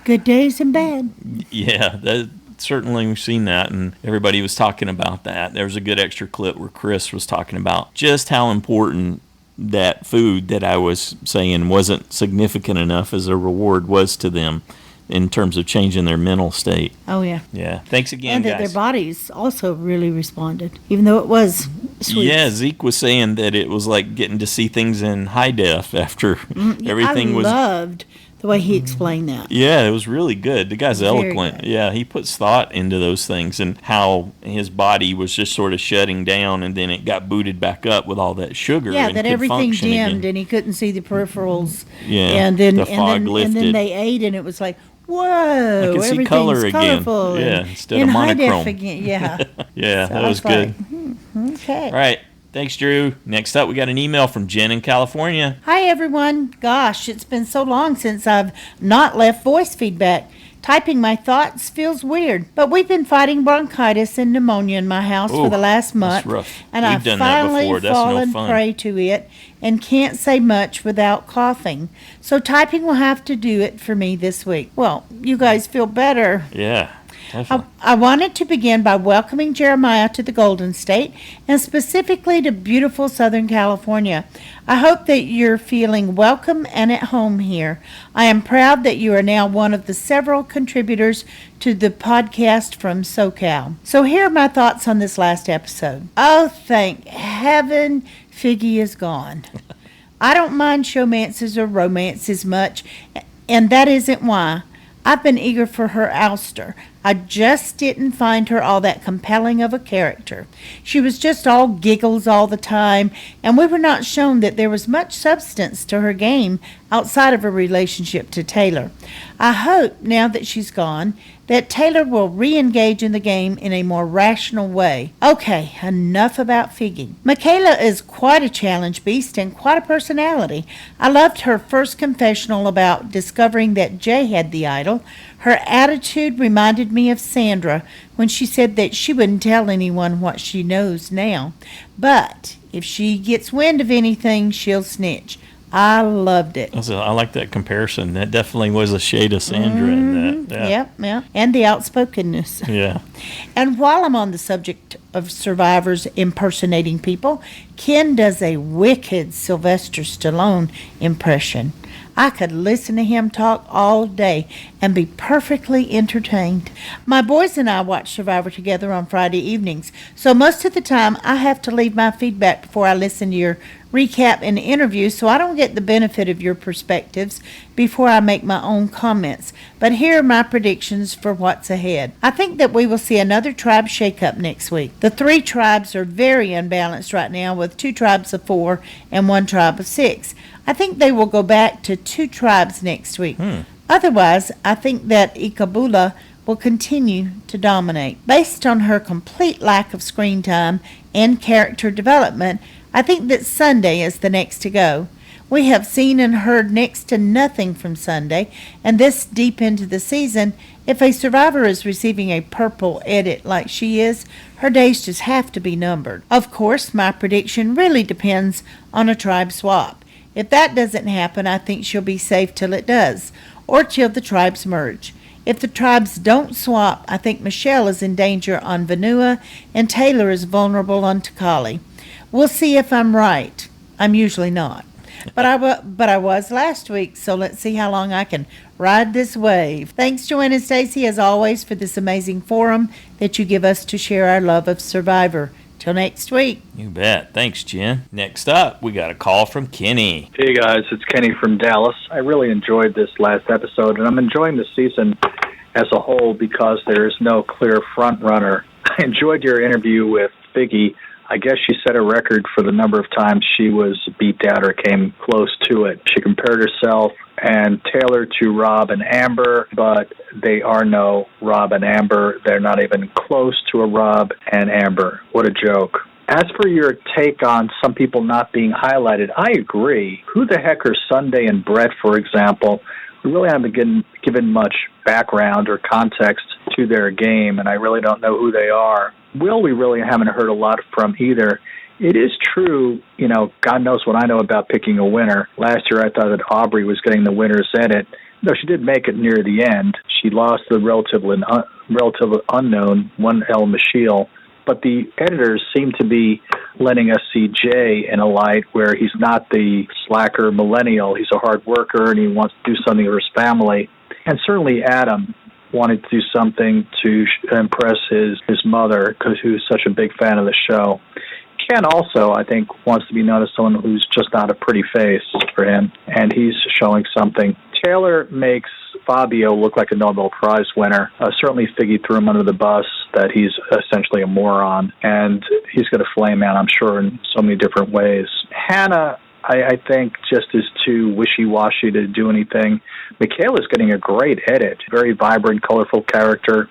Good days and bad. Yeah, certainly we've seen that, and everybody was talking about that. There was a good extra clip where Chris was talking about just how important that food that I was saying wasn't significant enough as a reward was to them in terms of changing their mental state. Oh, yeah. Yeah. Thanks again, and that guys. their bodies also really responded, even though it was sweet. Yeah, Zeke was saying that it was like getting to see things in high def after everything was... I loved the way he explained that. Yeah, it was really good. The guy's Very eloquent. good. Yeah, he puts thought into those things and how his body was just sort of shutting down and then it got booted back up with all that sugar. Yeah, and that could everything function dimmed again. and he couldn't see the peripherals. Yeah, and then the fog lifted. And then they ate and it was like, whoa, I can see everything's color again. colorful. Yeah, and instead in of high monochrome. def again. Yeah. Yeah, So that I was like, good. Okay. All right. Thanks, Drew. Next up, we got an email from Jen in California. Hi, everyone. Gosh, it's been so long since I've not left voice feedback. Typing my thoughts feels weird, but we've been fighting bronchitis and pneumonia in my house for the last month, That's rough. and We've I've done that finally before. That's fallen no fun. prey to it and can't say much without coughing. So typing will have to do it for me this week. Well, you guys feel better. Yeah, definitely. I wanted to begin by welcoming Jeremiah to the Golden State and specifically to beautiful Southern California. I hope that you're feeling welcome and at home here. I am proud that you are now one of the several contributors to the podcast from SoCal. So here are my thoughts on this last episode. Oh, thank heaven Figgy is gone. I don't mind showmances or romances much, and that isn't why. I've been eager for her ouster. I just didn't find her all that compelling of a character. She was just all giggles all the time, and we were not shown that there was much substance to her game outside of her relationship to Taylor. I hope, now that she's gone, that Taylor will re-engage in the game in a more rational way. Okay, enough about Figgy. Michaela is quite a challenge beast and quite a personality. I loved her first confessional about discovering that Jay had the idol. Her attitude reminded me of Sandra when she said that she wouldn't tell anyone what she knows now. But if she gets wind of anything, she'll snitch. I loved it. I like that comparison. That definitely was a shade of Sandra in that. Yeah. Yep, yeah. And the outspokenness. Yeah. And while I'm on the subject of survivors impersonating people, Ken does a wicked Sylvester Stallone impression. I could listen to him talk all day and be perfectly entertained. My boys and I watch Survivor together on Friday evenings, so most of the time I have to leave my feedback before I listen to your recap, and interview, so I don't get the benefit of your perspectives before I make my own comments. But here are my predictions for what's ahead. I think that we will see another tribe shakeup next week. The 3 tribes are very unbalanced right now, with 2 tribes of 4 and 1 tribe of 6. I think they will go back to 2 tribes next week. Otherwise, I think that Ikabula will continue to dominate. Based on her complete lack of screen time and character development, I think that Sunday is the next to go. We have seen and heard next to nothing from Sunday, and this deep into the season, if a survivor is receiving a purple edit like she is, her days just have to be numbered. Of course, my prediction really depends on a tribe swap. If that doesn't happen, I think she'll be safe till it does, or till the tribes merge. If the tribes don't swap, I think Michelle is in danger on Vanua and Taylor is vulnerable on Takali. We'll see if I'm right. I'm usually not. But I was last week, so let's see how long I can ride this wave. Thanks, Joanne and Stacy, as always, for this amazing forum that you give us to share our love of Survivor. Till next week. You bet. Thanks, Jen. Next up, we got a call from Kenny. Hey, guys. It's Kenny from Dallas. I really enjoyed this last episode, and I'm enjoying the season as a whole because there is no clear front runner. I enjoyed your interview with Figgy. I guess she set a record for the number of times she was beat out or came close to it. She compared herself and Taylor to Rob and Amber, but they are no Rob and Amber. They're not even close to a Rob and Amber. What a joke. As for your take on some people not being highlighted, I agree. Who the heck are Sunday and Brett, for example? We really haven't given much background or context to their game, and I really don't know who they are. Will, we really haven't heard a lot from either. It is true, God knows what I know about picking a winner. Last year I thought that Aubrey was getting the winner's edit. No, she did make it near the end. She lost the relatively unknown 1L Michelle. But the editors seem to be letting us see Jay in a light where he's not the slacker millennial. He's a hard worker and he wants to do something for his family. And certainly Adam wanted to do something to impress his mother because he was such a big fan of the show. Ken also, I think, wants to be known as someone who's just not a pretty face for him, and he's showing something. Taylor makes Fabio look like a Nobel Prize winner. Certainly Figgy threw him under the bus that he's essentially a moron, and he's going to flame out, I'm sure, in so many different ways. Hannah, I think, just is too wishy-washy to do anything. Michaela's getting a great edit, very vibrant, colorful character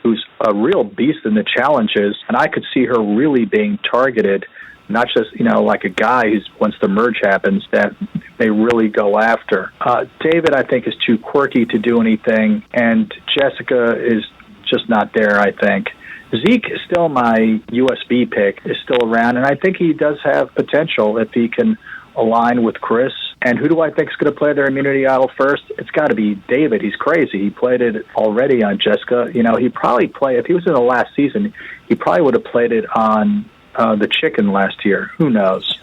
who's a real beast in the challenges, and I could see her really being targeted, not just, like a guy who's, once the merge happens, that they really go after. David, I think, is too quirky to do anything, and Jessica is just not there, I think. Zeke is still my USB pick, is still around, and I think he does have potential if he can align with Chris. And who do I think is going to play their immunity idol first? It's got to be David. He's crazy. He played it already on Jessica. He probably if he was in the last season, he probably would have played it on the chicken last year. Who knows?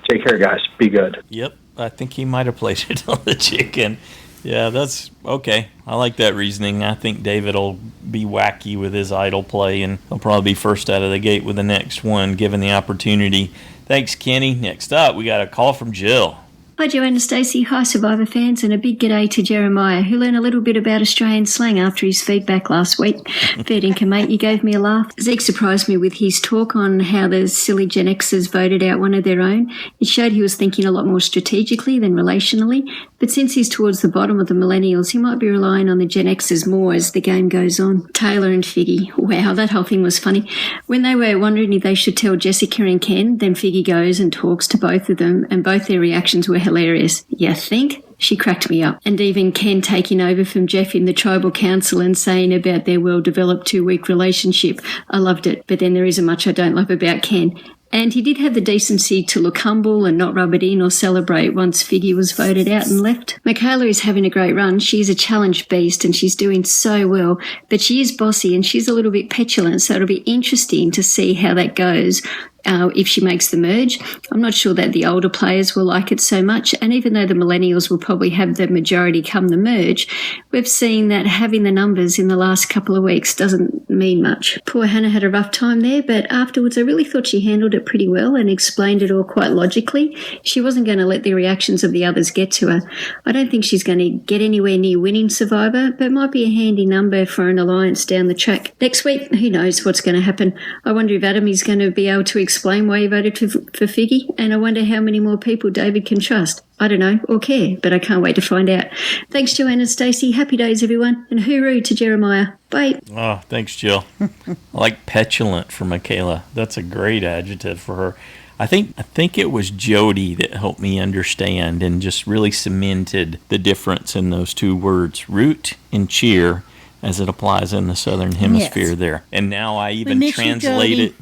Take care, guys. Be good. Yep, I think he might have played it on the chicken. Yeah, that's okay. I like that reasoning. I think David will be wacky with his idol play, and he'll probably be first out of the gate with the next one, given the opportunity. Thanks, Kenny. Next up, we got a call from Jill. Hi, Joanne and Stacey. Hi, Survivor fans, and a big g'day to Jeremiah, who learned a little bit about Australian slang after his feedback last week. Fair dinkum, mate, you gave me a laugh. Zeke surprised me with his talk on how the silly Gen Xers voted out one of their own. It showed he was thinking a lot more strategically than relationally, but since he's towards the bottom of the Millennials, he might be relying on the Gen Xers more as the game goes on. Taylor and Figgy. Wow, that whole thing was funny. When they were wondering if they should tell Jessica and Ken, then Figgy goes and talks to both of them, and both their reactions were hilarious. You think? She cracked me up. And even Ken taking over from Jeff in the tribal council and saying about their well-developed 2-week relationship. I loved it, but then there isn't much I don't love about Ken. And he did have the decency to look humble and not rub it in or celebrate once Figgy was voted out and left. Michaela is having a great run. She's a challenge beast and she's doing so well, but she is bossy and she's a little bit petulant, so it'll be interesting to see how that goes. if she makes the merge. I'm not sure that the older players will like it so much. And even though the Millennials will probably have the majority come the merge, we've seen that having the numbers in the last couple of weeks doesn't mean much. Poor Hannah had a rough time there, but afterwards I really thought she handled it pretty well and explained it all quite logically. She wasn't going to let the reactions of the others get to her. I don't think she's going to get anywhere near winning Survivor, but might be a handy number for an alliance down the track. Next week, who knows what's going to happen. I wonder if Adam is going to be able to explain why he voted for Figgy, and I wonder how many more people David can trust. I don't know, or care, but I can't wait to find out. Thanks, Joanne and Stacey. Happy days, everyone, and hooroo to Jeremiah. Bye. Oh, thanks, Jill. I like petulant for Michaela. That's a great adjective for her. I think it was Jody that helped me understand and just really cemented the difference in those two words, root and cheer, as it applies in the Southern Hemisphere there. And now I even translate it.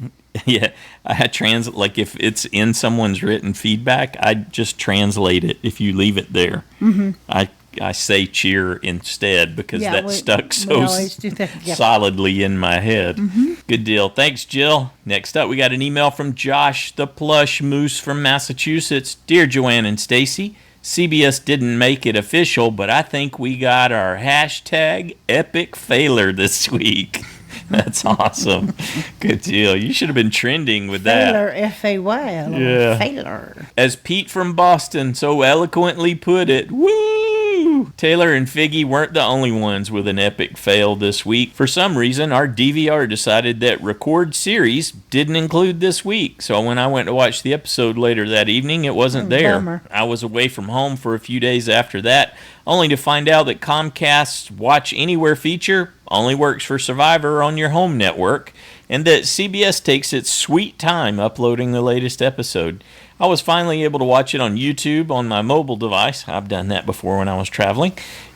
Yeah, I translate, like if it's in someone's written feedback, I just translate it if you leave it there. Mm-hmm. I say cheer instead because that stuck so solidly in my head. Mm-hmm. Good deal. Thanks, Jill. Next up, we got an email from Josh, the Plush Moose from Massachusetts. Dear Joanne and Stacey, CBS didn't make it official, but I think we got our hashtag epic failure this week. That's awesome. Good deal. You should have been trending with that. Failure, F-A-Y-L. Yeah. Failure. As Pete from Boston so eloquently put it, woo! Taylor and Figgy weren't the only ones with an epic fail this week. For some reason, our DVR decided that record series didn't include this week. So when I went to watch the episode later that evening, it wasn't there. Bummer. I was away from home for a few days after that, only to find out that Comcast's Watch Anywhere feature only works for Survivor on your home network, and that CBS takes its sweet time uploading the latest episode. I was finally able to watch it on YouTube on my mobile device. I've done that before when I was traveling.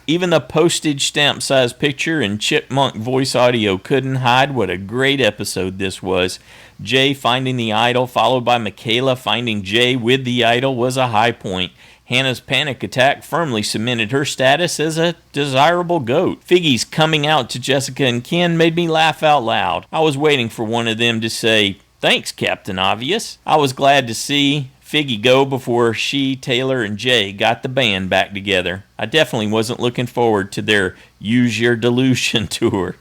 Even the postage stamp size picture and chipmunk voice audio couldn't hide what a great episode this was. Jay finding the idol, followed by Michaela finding Jay with the idol, was a high point. Hannah's panic attack firmly cemented her status as a desirable goat. Figgy's coming out to Jessica and Ken made me laugh out loud. I was waiting for one of them to say, "Thanks, Captain Obvious." I was glad to see Figgy go before she, Taylor, and Jay got the band back together. I definitely wasn't looking forward to their Use Your Delusion tour.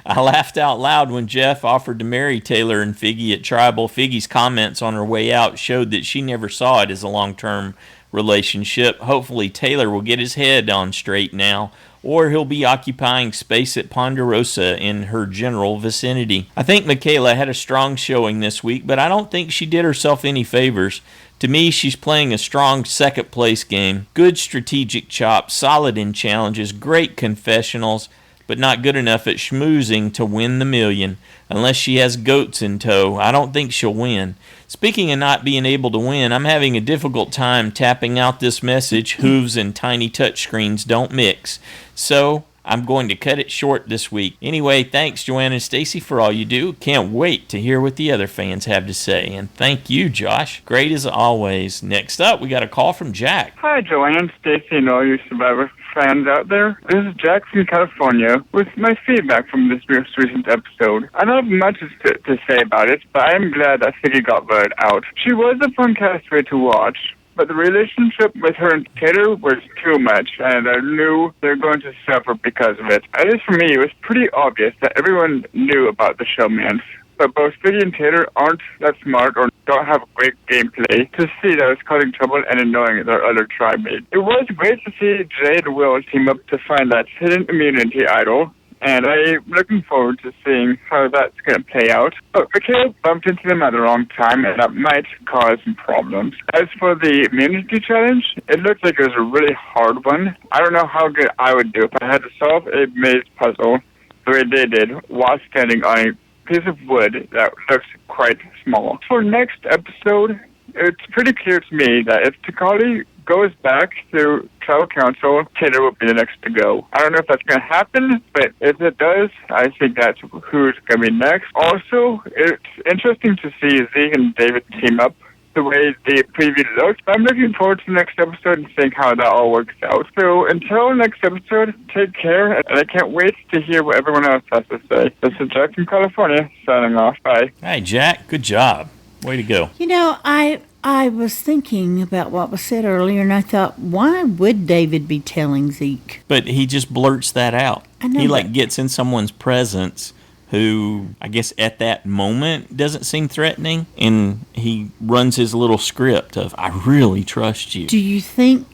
I laughed out loud when Jeff offered to marry Taylor and Figgy at Tribal. Figgy's comments on her way out showed that she never saw it as a long-term relationship. Hopefully Taylor will get his head on straight now, or he'll be occupying space at Ponderosa in her general vicinity. I think Michaela had a strong showing this week, but I don't think she did herself any favors. To me, she's playing a strong second place game. Good strategic chops, solid in challenges, great confessionals, but not good enough at schmoozing to win the million. Unless she has goats in tow, I don't think she'll win. Speaking of not being able to win, I'm having a difficult time tapping out this message, hooves and tiny touchscreens don't mix. So, I'm going to cut it short this week. Anyway, thanks Joanne and Stacey for all you do. Can't wait to hear what the other fans have to say. And thank you, Josh. Great as always. Next up, we got a call from Jack. Hi, Joanne and Stacey and all you Survivor fans out there. This is Jack from California with my feedback from this most recent episode. I don't have much to say about it, but I am glad that Figgy got voted out. She was a fun castaway to watch, but the relationship with her and Taylor was too much, and I knew they were going to suffer because of it. At least for me, it was pretty obvious that everyone knew about the showmans, but both Figgy and Taylor aren't that smart or don't have great gameplay to see that it's causing trouble and annoying their other tribe mates. It was great to see Jay and Will team up to find that hidden immunity idol, and I'm looking forward to seeing how that's going to play out. But Michaela bumped into them at the wrong time, and that might cause some problems. As for the immunity challenge, it looks like it was a really hard one. I don't know how good I would do if I had to solve a maze puzzle the way they did while standing on a piece of wood that looks quite small. For next episode, it's pretty clear to me that if Takali goes back to tribal council, Taylor will be the next to go. I don't know if that's going to happen, but if it does, I think that's who's going to be next. Also, it's interesting to see Zeke and David team up the way the preview looks. I'm looking forward to the next episode and seeing how that all works out. So until next episode, take care, and I can't wait to hear what everyone else has to say. This is Jack from California, signing off. Bye. Hey, Jack. Good job. Way to go. You know, I was thinking about what was said earlier, and I thought, why would David be telling Zeke? But he just blurts that out. I know He that. gets in someone's presence who I guess at that moment doesn't seem threatening, and he runs his little script of "I really trust you." Do you think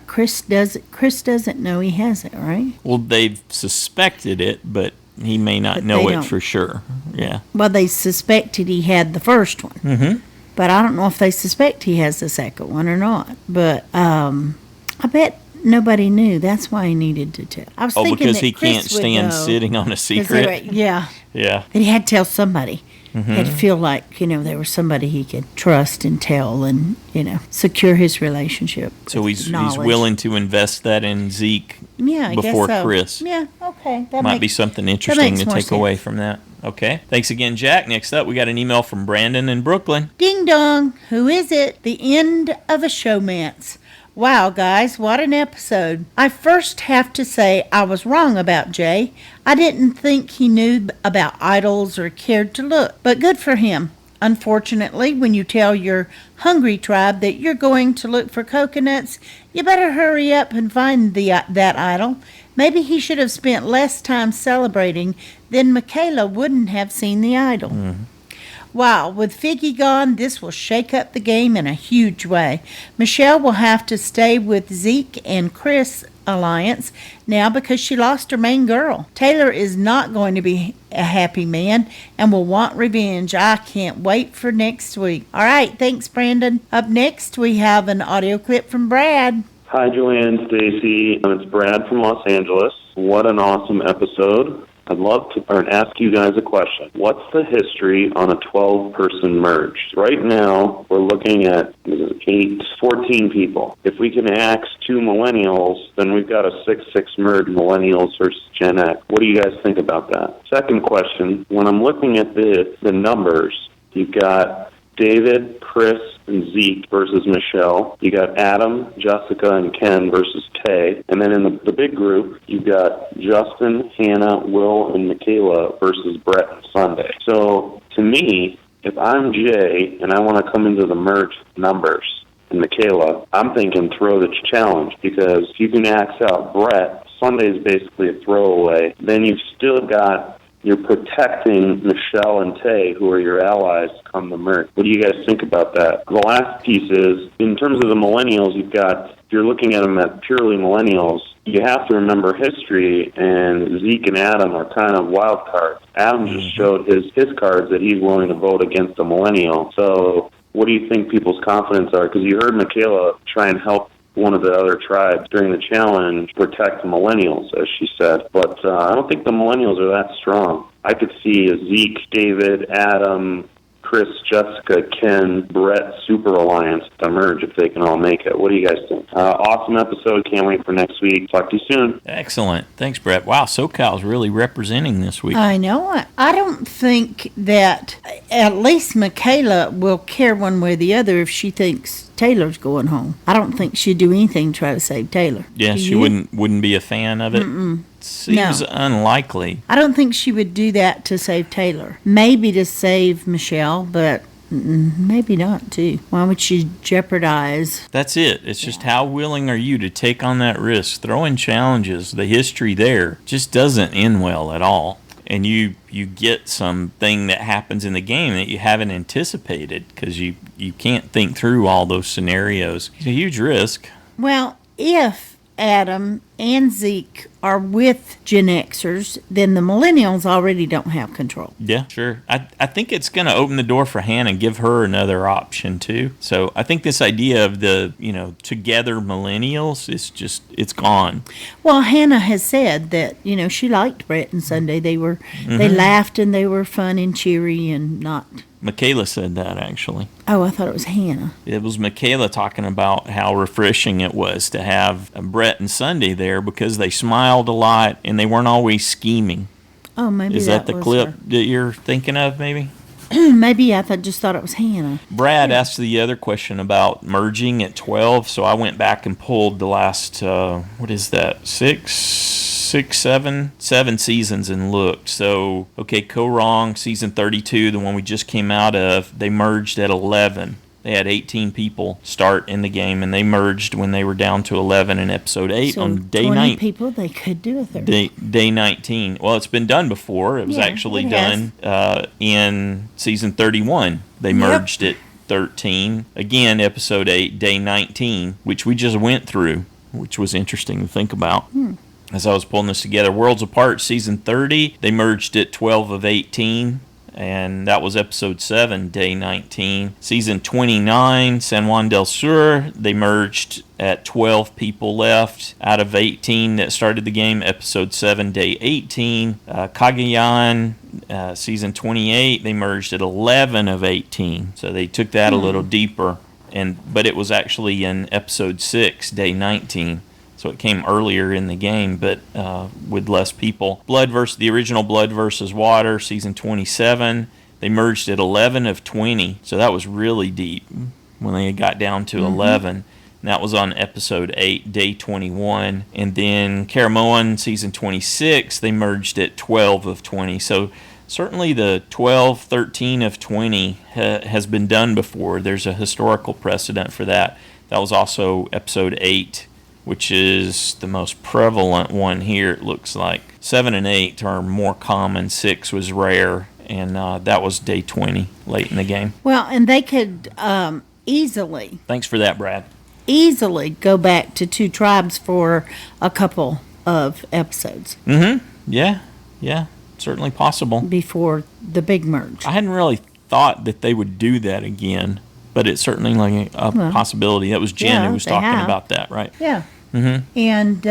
Chris does? Chris doesn't know he has it, right? Well, they've suspected it, but he may not But know they it don't. for sure. Yeah. Well, they suspected he had the first one. Mm-hmm. But I don't know if they suspect he has the second one or not. But I bet nobody knew. That's why he needed to tell. I was thinking because that he Chris can't would stand know, sitting on a 'cause they secret. were- yeah. Yeah. That he had to tell somebody. Mhm. He had to feel like, there was somebody he could trust and tell and, secure his relationship. So he's knowledge. willing to invest that in Zeke Yeah, I before guess so. Chris. Yeah, okay. That Might makes, be something that interesting makes to more take away sense. from that. Okay. Thanks again, Jack. Next up, we got an email from Brandon in Brooklyn. Ding dong. Who is it? The end of a showmance. Wow, guys, what an episode. I first have to say I was wrong about Jay. I didn't think he knew about idols or cared to look, but good for him. Unfortunately, when you tell your hungry tribe that you're going to look for coconuts, you better hurry up and find that idol. Maybe he should have spent less time celebrating, then Michaela wouldn't have seen the idol. Wow, with Figgy gone, this will shake up the game in a huge way. Michelle will have to stay with Zeke and Chris alliance now because she lost her main girl. Taylor is not going to be a happy man and will want revenge. I can't wait for next week. All right, thanks, Brandon. Up next, we have an audio clip from Brad. Hi, Joanne, Stacy. It's Brad from Los Angeles. What an awesome episode. I'd love to ask you guys a question. What's the history on a 12-person merge? Right now, we're looking at 14 people. If we can ask 2 millennials, then we've got a 6-6 merge, millennials versus Gen X. What do you guys think about that? Second question, when I'm looking at the numbers, you've got David, Chris, and Zeke versus Michelle. You got Adam, Jessica, and Ken versus Tay. And then in the big group, you've got Justin, Hannah, Will, and Michaela versus Brett and Sunday. So to me, if I'm Jay and I want to come into the merge numbers and Michaela, I'm thinking throw the challenge, because if you can axe out Brett, Sunday's basically a throwaway. Then you've still got you're protecting Michelle and Tay, who are your allies, come the merge. What do you guys think about that? The last piece is, in terms of the millennials, if you're looking at them at purely millennials, you have to remember history, and Zeke and Adam are kind of wild cards. Adam just showed his cards that he's willing to vote against a millennial. So what do you think people's confidence are? Because you heard Michaela try and help one of the other tribes during the challenge protect the millennials, as she said. But I don't think the millennials are that strong. I could see a Zeke, David, Adam, Chris, Jessica, Ken, Brett super alliance to merge if they can all make it. What do you guys think? Awesome episode. Can't wait for next week. Talk to you soon. Excellent. Thanks, Brett. Wow, SoCal's really representing this week. I know. I don't think that at least Michaela will care one way or the other if she thinks Taylor's going home. I don't think she'd do anything to try to save Taylor. Yeah, Do she you? wouldn't be a fan of it. Mm-mm. Seems No. unlikely. I don't think she would do that to save Taylor. Maybe to save Michelle, but maybe not too. Why would she jeopardize? That's it. It's just how willing are you to take on that risk? Throwing challenges, the history there just doesn't end well at all. And you get something that happens in the game that you haven't anticipated because you can't think through all those scenarios. It's a huge risk. Well, if Adam and Zeke are with Gen Xers, then the millennials already don't have control. Yeah, sure. I think it's going to open the door for Hannah and give her another option too. So I think this idea of the, together millennials is just, it's gone. Well, Hannah has said that, she liked Brett and Sunday. They laughed and they were fun and cheery and not. Michaela said that, actually. Oh, I thought it was Hannah. It was Michaela talking about how refreshing it was to have Brett and Sunday there because they smiled a lot and they weren't always scheming. Oh, maybe Is that the was clip her. that you're thinking of, maybe? Maybe I just thought it was Hannah. Brad asked the other question about merging at 12, so I went back and pulled the last, 6 seven seasons and looked. So, okay, Wrong, season 32, the one we just came out of, they merged at 11. They had 18 people start in the game, and they merged when they were down to 11 in episode 8 So on day 20 9. people, they could do a third. Day 19. Well, it's been done before. It was actually done in season 31. They merged at 13. Again, episode 8, day 19, which we just went through, which was interesting to think about. As I was pulling this together. Worlds Apart, season 30, they merged at 12 of 18. And that was episode 7, day 19. Season 29, San Juan del Sur, they merged at 12 people left out of 18 that started the game. Episode 7, day 18. Cagayan, season 28, they merged at 11 of 18. So they took that a little deeper. But it was actually in episode 6, day 19. So it came earlier in the game, but with less people. The original Blood versus Water, season 27, they merged at 11 of 20. So that was really deep when they got down to 11. And that was on episode 8, day 21. And then Caramoan, season 26, they merged at 12 of 20. So certainly the 12, 13 of 20 has been done before. There's a historical precedent for that. That was also episode 8. Which is the most prevalent one here, it looks like. 7 and 8 are more common. 6 was rare, and that was day 20, late in the game. Well, and they could easily... Thanks for that, Brad. Easily go back to 2 tribes for a couple of episodes. Yeah, certainly possible. Before the big merge. I hadn't really thought that they would do that again, but it's certainly like a possibility. That was Jen who was talking about that, right? Yeah. And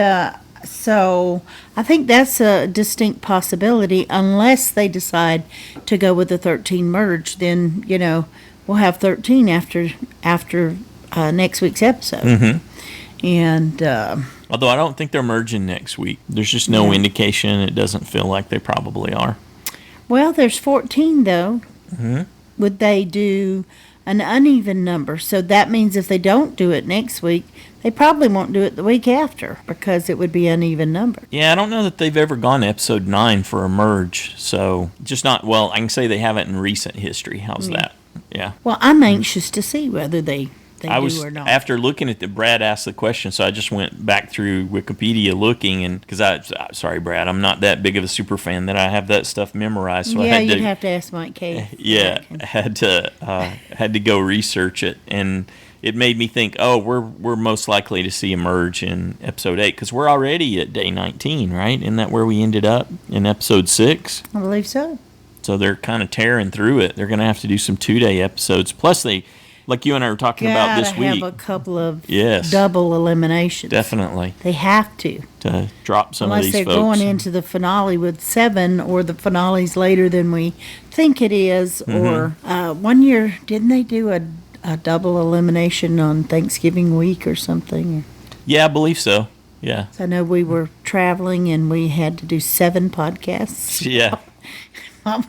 so I think that's a distinct possibility unless they decide to go with the 13 merge. Then, we'll have 13 after next week's episode. And although I don't think they're merging next week. There's just no indication. It doesn't feel like they probably are. Well, there's 14, though. Would they do an uneven number? So that means if they don't do it next week, they probably won't do it the week after because it would be uneven number. Yeah, I don't know that they've ever gone to episode 9 for a merge. So just not, well, I can say they haven't in recent history. How's that? Yeah. Well, I'm anxious to see whether they do or not. After looking at Brad asked the question, so I just went back through Wikipedia looking, and because sorry, Brad, I'm not that big of a super fan that I have that stuff memorized. So you'd have to ask Mike K. Yeah, had to go research it, and it made me think, we're most likely to see a merge in episode 8 because we're already at day 19, right? Isn't that where we ended up in episode 6? I believe so. So they're kind of tearing through it. They're going to have to do some 2-day episodes. Plus, they, like you and I were talking about this week, have a couple of double eliminations. Definitely. They have to drop some of these folks. Unless they're going into the finale with 7, or the finale's later than we think it is. Or one year, didn't they do a double elimination on Thanksgiving week or something? Yeah, I believe so. Yeah. I know we were traveling and we had to do 7 podcasts. Yeah.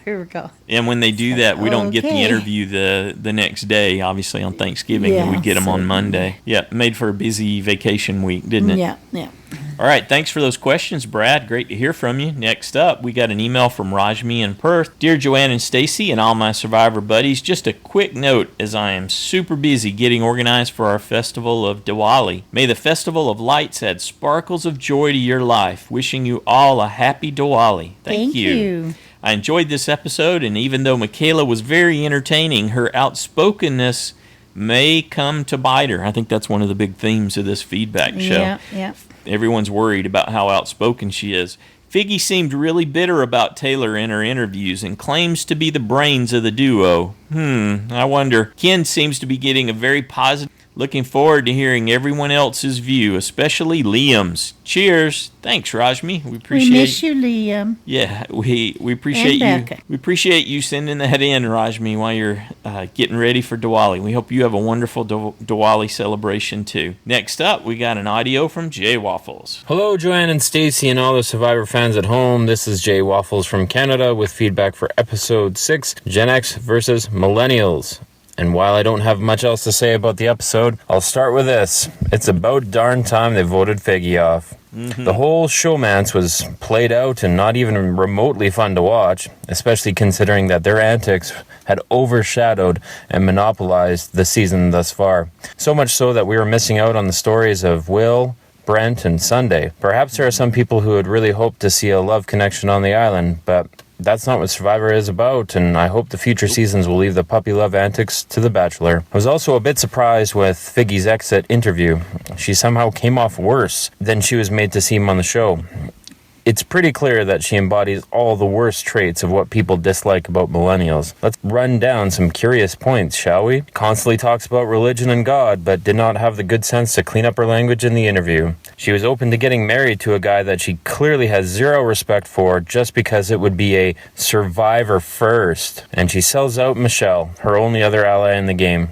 Here we go. And when they do that, we don't get the interview the next day, obviously on Thanksgiving, and we get them on Monday. Yeah, made for a busy vacation week, didn't it? Yeah. All right, thanks for those questions, Brad. Great to hear from you. Next up, we got an email from Rashmi in Perth. Dear Joanne and Stacy and all my Survivor buddies, just a quick note as I am super busy getting organized for our festival of Diwali. May the Festival of Lights add sparkles of joy to your life. Wishing you all a happy Diwali. Thank you. I enjoyed this episode, and even though Michaela was very entertaining, her outspokenness may come to bite her. I think that's one of the big themes of this feedback show. Yeah. Everyone's worried about how outspoken she is. Figgy seemed really bitter about Taylor in her interviews and claims to be the brains of the duo. I wonder. Ken seems to be getting a very positive. Looking forward to hearing everyone else's view, especially Liam's. Cheers. Thanks, Rashmi. We appreciate. We miss you, Liam. Yeah, we appreciate you. We appreciate you sending that in, Rashmi, while you're getting ready for Diwali. We hope you have a wonderful Diwali celebration too. Next up, we got an audio from JayWaffles. Hello, Joanne and Stacy, and all the Survivor fans at home. This is JayWaffles from Canada with feedback for episode 6, Gen X versus Millennials. And while I don't have much else to say about the episode, I'll start with this. It's about darn time they voted Figgy off. The whole showmance was played out and not even remotely fun to watch, especially considering that their antics had overshadowed and monopolized the season thus far. So much so that we were missing out on the stories of Will, Brent, and Sunday. Perhaps there are some people who would really hope to see a love connection on the island, but that's not what Survivor is about, and I hope the future seasons will leave the puppy love antics to The Bachelor. I was also a bit surprised with Figgy's exit interview. She somehow came off worse than she was made to seem on the show. It's pretty clear that she embodies all the worst traits of what people dislike about millennials. Let's run down some curious points, shall we? Constantly talks about religion and God, but did not have the good sense to clean up her language in the interview. She was open to getting married to a guy that she clearly has zero respect for just because it would be a survivor first. And she sells out Michelle, her only other ally in the game.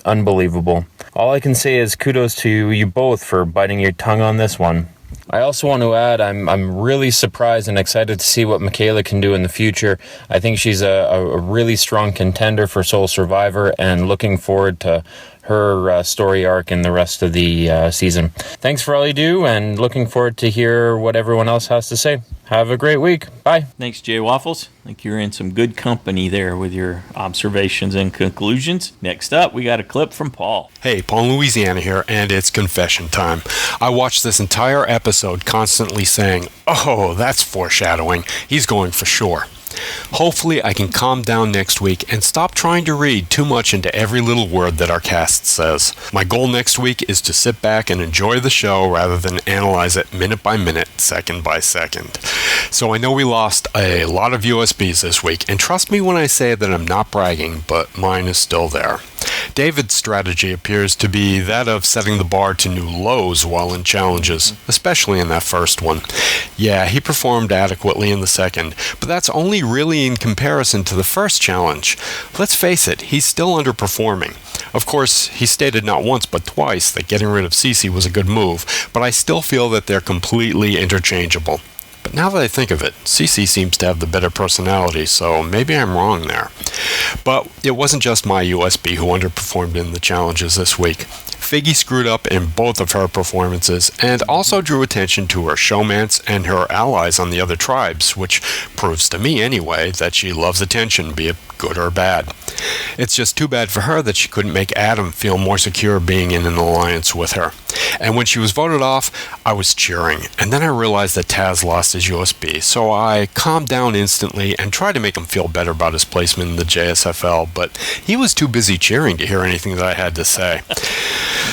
Unbelievable. All I can say is kudos to you both for biting your tongue on this one. I also want to add, I'm really surprised and excited to see what Michaela can do in the future. I think she's a really strong contender for Sole Survivor, and looking forward to her story arc in the rest of the season. Thanks for all you do, and looking forward to hear what everyone else has to say. Have a great week. Bye. Thanks, JayWaffles. I think you're in some good company there with your observations and conclusions. Next up, we got a clip from Paul. Hey, Paul in Louisiana here, and it's confession time. I watched this entire episode constantly saying, oh, that's foreshadowing. He's going for sure. Hopefully I can calm down next week and stop trying to read too much into every little word that our cast says. My goal next week is to sit back and enjoy the show rather than analyze it minute by minute, second by second. So I know we lost a lot of USBs this week, and trust me when I say that I'm not bragging, but mine is still there. David's strategy appears to be that of setting the bar to new lows while in challenges, especially in that first one. Yeah, he performed adequately in the second, but that's only really in comparison to the first challenge. Let's face it, he's still underperforming. Of course, he stated not once but twice that getting rid of Cece was a good move, but I still feel that they're completely interchangeable. But now that I think of it, Cece seems to have the better personality, so maybe I'm wrong there. But it wasn't just my USB who underperformed in the challenges this week. Figgy screwed up in both of her performances and also drew attention to her showmance and her allies on the other tribes, which proves to me anyway that she loves attention, be it good or bad. It's just too bad for her that she couldn't make Adam feel more secure being in an alliance with her. And when she was voted off, I was cheering, and then I realized that Taz lost his USB, so I calmed down instantly and tried to make him feel better about his placement in the JSFL, but he was too busy cheering to hear anything that I had to say.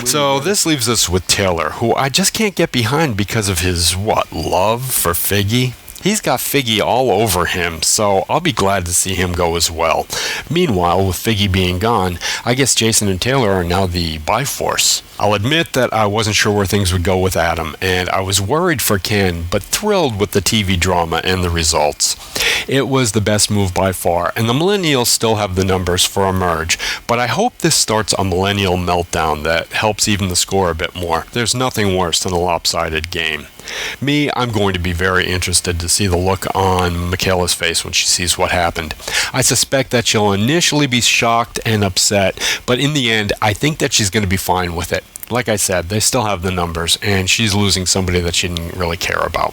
So this leaves us with Taylor, who I just can't get behind because of his, love for Figgy? He's got Figgy all over him, so I'll be glad to see him go as well. Meanwhile, with Figgy being gone, I guess Jason and Taylor are now the Biforce. I'll admit that I wasn't sure where things would go with Adam, and I was worried for Ken, but thrilled with the TV drama and the results. It was the best move by far, and the Millennials still have the numbers for a merge, but I hope this starts a Millennial meltdown that helps even the score a bit more. There's nothing worse than a lopsided game. Me, I'm going to be very interested to see the look on Michaela's face when she sees what happened. I suspect that she'll initially be shocked and upset, but in the end, I think that she's going to be fine with it. Like I said, they still have the numbers, and she's losing somebody that she didn't really care about.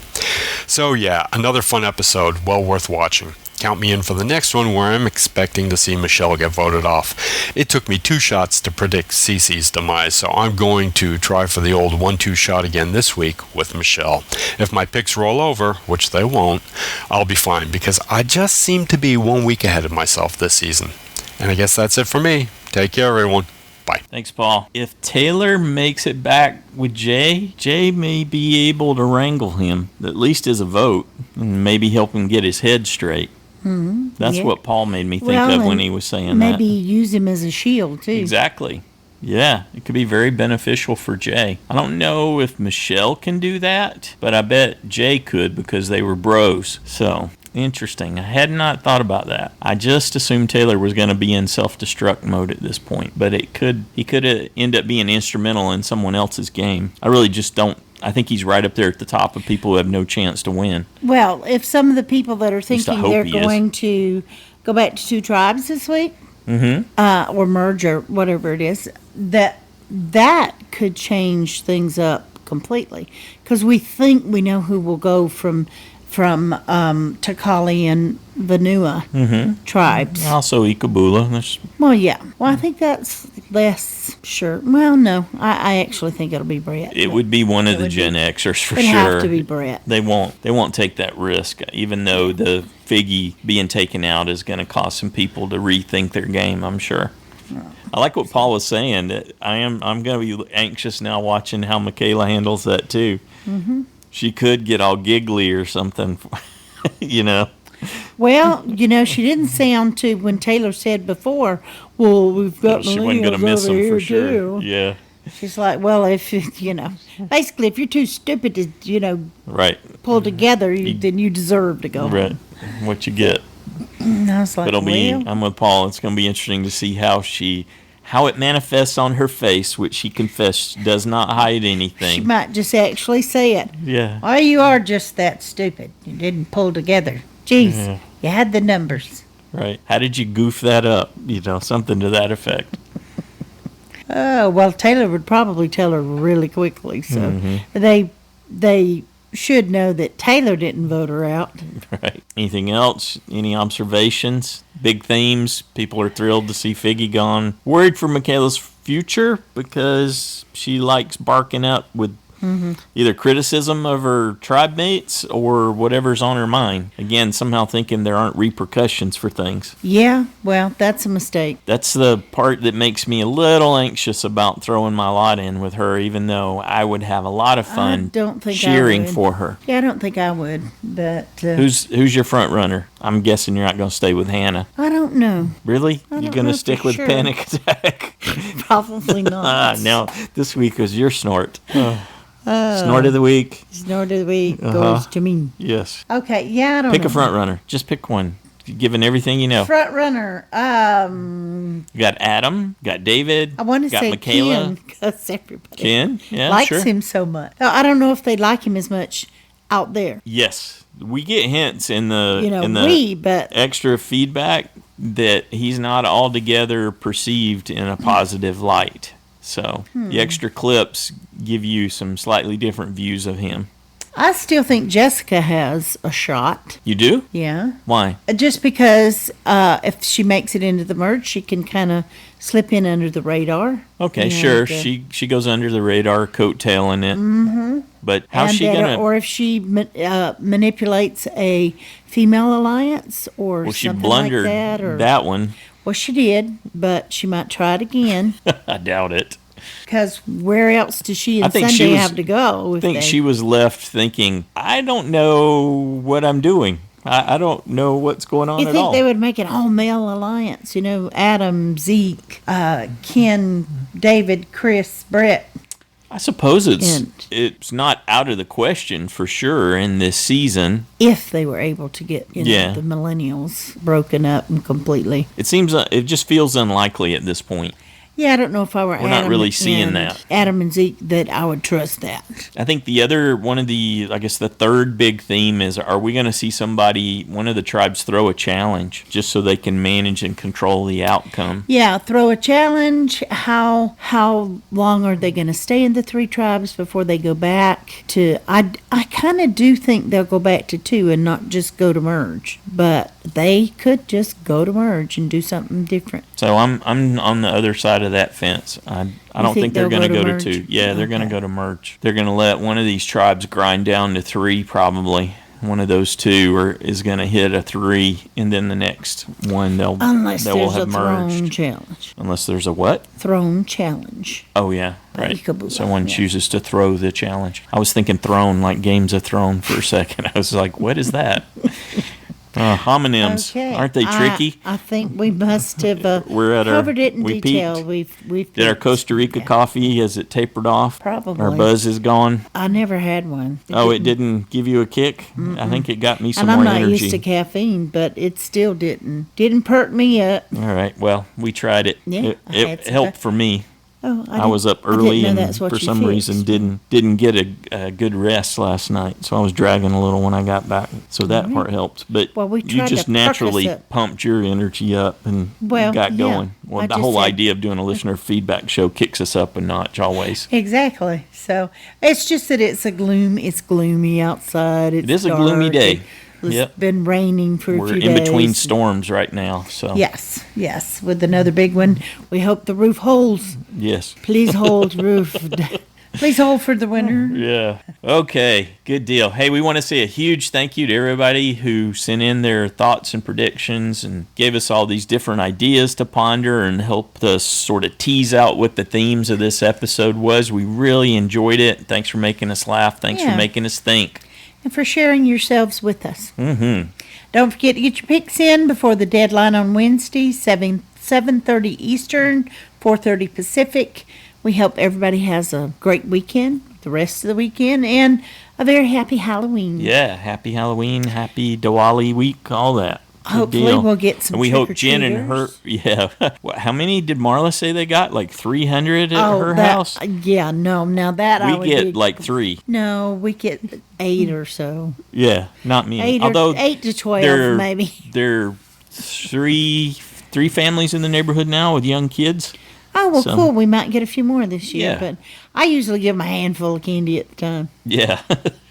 So yeah, another fun episode, well worth watching. Count me in for the next one where I'm expecting to see Michelle get voted off. It took me 2 shots to predict Cece's demise, so I'm going to try for the old 1-2 shot again this week with Michelle. If my picks roll over, which they won't, I'll be fine because I just seem to be 1 week ahead of myself this season. And I guess that's it for me. Take care, everyone. Bye. Thanks, Paul. If Taylor makes it back with Jay may be able to wrangle him, at least as a vote, and maybe help him get his head straight. Mm-hmm. That's what Paul made me think of when he was saying that. Maybe use him as a shield, too. Exactly. Yeah, it could be very beneficial for Jay. I don't know if Michelle can do that, but I bet Jay could because they were bros. So, interesting. I had not thought about that. I just assumed Taylor was going to be in self-destruct mode at this point, but he could end up being instrumental in someone else's game. I really just don't. I think he's right up there at the top of people who have no chance to win. Well, if some of the people that are thinking they're going to go back to 2 tribes this week, or merge or whatever it is, that could change things up completely, because we think we know who will go from Takali and Vanua tribes. Also Ikabula. Well, yeah. Well, I think that's less sure. Well, no, I actually think it'll be Brett. It would be one of the Gen Xers for it'd sure. have to be Brett. They won't take that risk, even though the Figgy being taken out is going to cause some people to rethink their game, I'm sure. I like what Paul was saying. That I'm going to be anxious now watching how Michaela handles that too. Mm-hmm. She could get all giggly or something, you know. Well, you know, she didn't sound to when Taylor said before, well, we've got she wasn't going to miss them for sure. Too. Yeah. She's like, well, if, you know, basically if you're too stupid to, you know, pull together, then you deserve to go. Right. What you get. And I was like, I'm with Paul. It's going to be interesting to see how it manifests on her face, which she confessed does not hide anything. She might just actually say it. Yeah. Well, you are just that stupid. You didn't pull together. Jeez, you had the numbers. Right. How did you goof that up? You know, something to that effect. Oh, well, Taylor would probably tell her really quickly. So they should know that Taylor didn't vote her out. Right. Anything else? Any observations? Big themes? People are thrilled to see Figgy gone. Worried for Michaela's future because she likes barking up with either criticism of her tribe mates or whatever's on her mind. Again, somehow thinking there aren't repercussions for things. Yeah, well, that's a mistake. That's the part that makes me a little anxious about throwing my lot in with her, even though I would have a lot of fun cheering for her. Yeah, I don't think I would. But who's your front runner? I'm guessing you're not going to stay with Hannah. I don't know. Really? You're going to stick with Panic Attack? Probably not. Now, this week was your snort. Snort of the week. Snort of the week goes to me. Yes. Okay, yeah, I don't know. Pick a front runner. Just pick one. Given everything you know. Front runner. You got Adam. Got David. I want to say Michaela. Ken, because everybody Ken? Yeah, likes sure. him so much. I don't know if they like him as much out there. Yes. We get hints in the but extra feedback that he's not altogether perceived in a positive light. So the extra clips give you some slightly different views of him. I still think Jessica has a shot. You do? Yeah. Why? Just because if she makes it into the merge, she can kind of slip in under the radar. Okay, sure. She goes under the radar, coattailing it. Mm-hmm. But how's she gonna? Or if she manipulates a female alliance or she something blundered like that, or that one. Well, she did, but she might try it again. I doubt it. Because where else does she and Sunday have to go? I think she was left thinking, I don't know what I'm doing. I don't know what's going on at all. You think they would make an all-male alliance? You know, Adam, Zeke, Ken, David, Chris, Brett. I suppose it's not out of the question for sure in this season. If they were able to get the Millennials broken up and completely. It just feels unlikely at this point. Yeah, I don't know if I were We're not really seeing that. Adam and Zeke, that I would trust that. I think the third big theme is, are we going to see one of the tribes throw a challenge just so they can manage and control the outcome? Yeah, throw a challenge. How long are they going to stay in the three tribes before they go back to, I kind of do think they'll go back to two and not just go to merge, but they could just go to merge and do something different. So I'm on the other side of that fence. I don't think they're going to go to two. Yeah, they're going to go to merge. They're going to let one of these tribes grind down to three, probably. One of those two is going to hit a 3, and then the next one they'll have merged. Unless there's a throne challenge. Unless there's a what? Throne challenge. Oh, yeah, right. Someone chooses to throw the challenge. I was thinking throne, like Games of Thrones for a second. I was like, what is that? Homonyms, aren't they tricky? I think we must have covered it in detail. Peaked. We've did our Costa Rica coffee? Has it tapered off? Probably. Our buzz is gone. I never had one. It didn't give you a kick? Mm-mm. I think it got me some more energy. And I'm not used to caffeine, but it still didn't perk me up. All right. Well, we tried it. Yeah, it helped for me. Oh, I was up early and for some reason didn't get a good rest last night, so I was dragging a little when I got back. So that part helped. But you just naturally pumped your energy up and got going. Well, the whole idea of doing a listener feedback show kicks us up a notch always. Exactly. So it's just that it's gloomy outside. It is a gloomy day. It's been raining for a few days. We're in between storms right now. So Yes. With another big one. We hope the roof holds. Yes. Please hold, roof. Please hold for the winter. Yeah. Okay. Good deal. Hey, we want to say a huge thank you to everybody who sent in their thoughts and predictions and gave us all these different ideas to ponder and helped us sort of tease out what the themes of this episode was. We really enjoyed it. Thanks for making us laugh. Thanks for making us think. And for sharing yourselves with us. Mm-hmm. Don't forget to get your picks in before the deadline on Wednesday, 7:30 Eastern, 4:30 Pacific. We hope everybody has a great weekend, the rest of the weekend, and a very happy Halloween. Yeah, happy Halloween, happy Diwali week, all that. Good Hopefully deal. we'll get some And we hope Jen and her, how many did Marla say they got? Like 300 at her house? Yeah, no, now that I would We get like 3. No, we get 8 or so. Yeah, not me. 8 to 12 maybe. There are three families in the neighborhood now with young kids. Oh, well, cool. We might get a few more this year. Yeah. But I usually give them a handful of candy at the time. Yeah,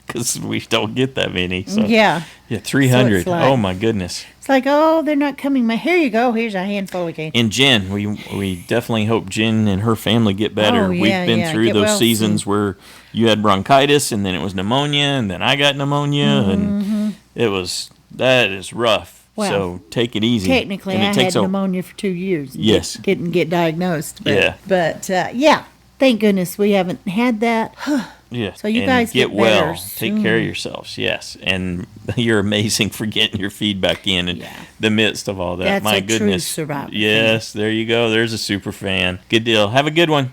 because we don't get that many. So. Yeah. Yeah, 300. So like, oh, my goodness. It's like, oh, they're not coming. Here you go. Here's a handful of candy. And Jen, we definitely hope Jen and her family get better. Oh, yeah, We've been through those seasons where you had bronchitis and then it was pneumonia and then I got pneumonia and that is rough. Well, so take it easy. Technically, I had pneumonia for 2 years. Yes. Didn't get diagnosed. But, yeah. But, thank goodness we haven't had that. Yeah. So you guys get well. soon. Take care of yourselves. Yes. And you're amazing for getting your feedback in the midst of all that. That's My a goodness. True survivor. Yes. There you go. There's a super fan. Good deal. Have a good one.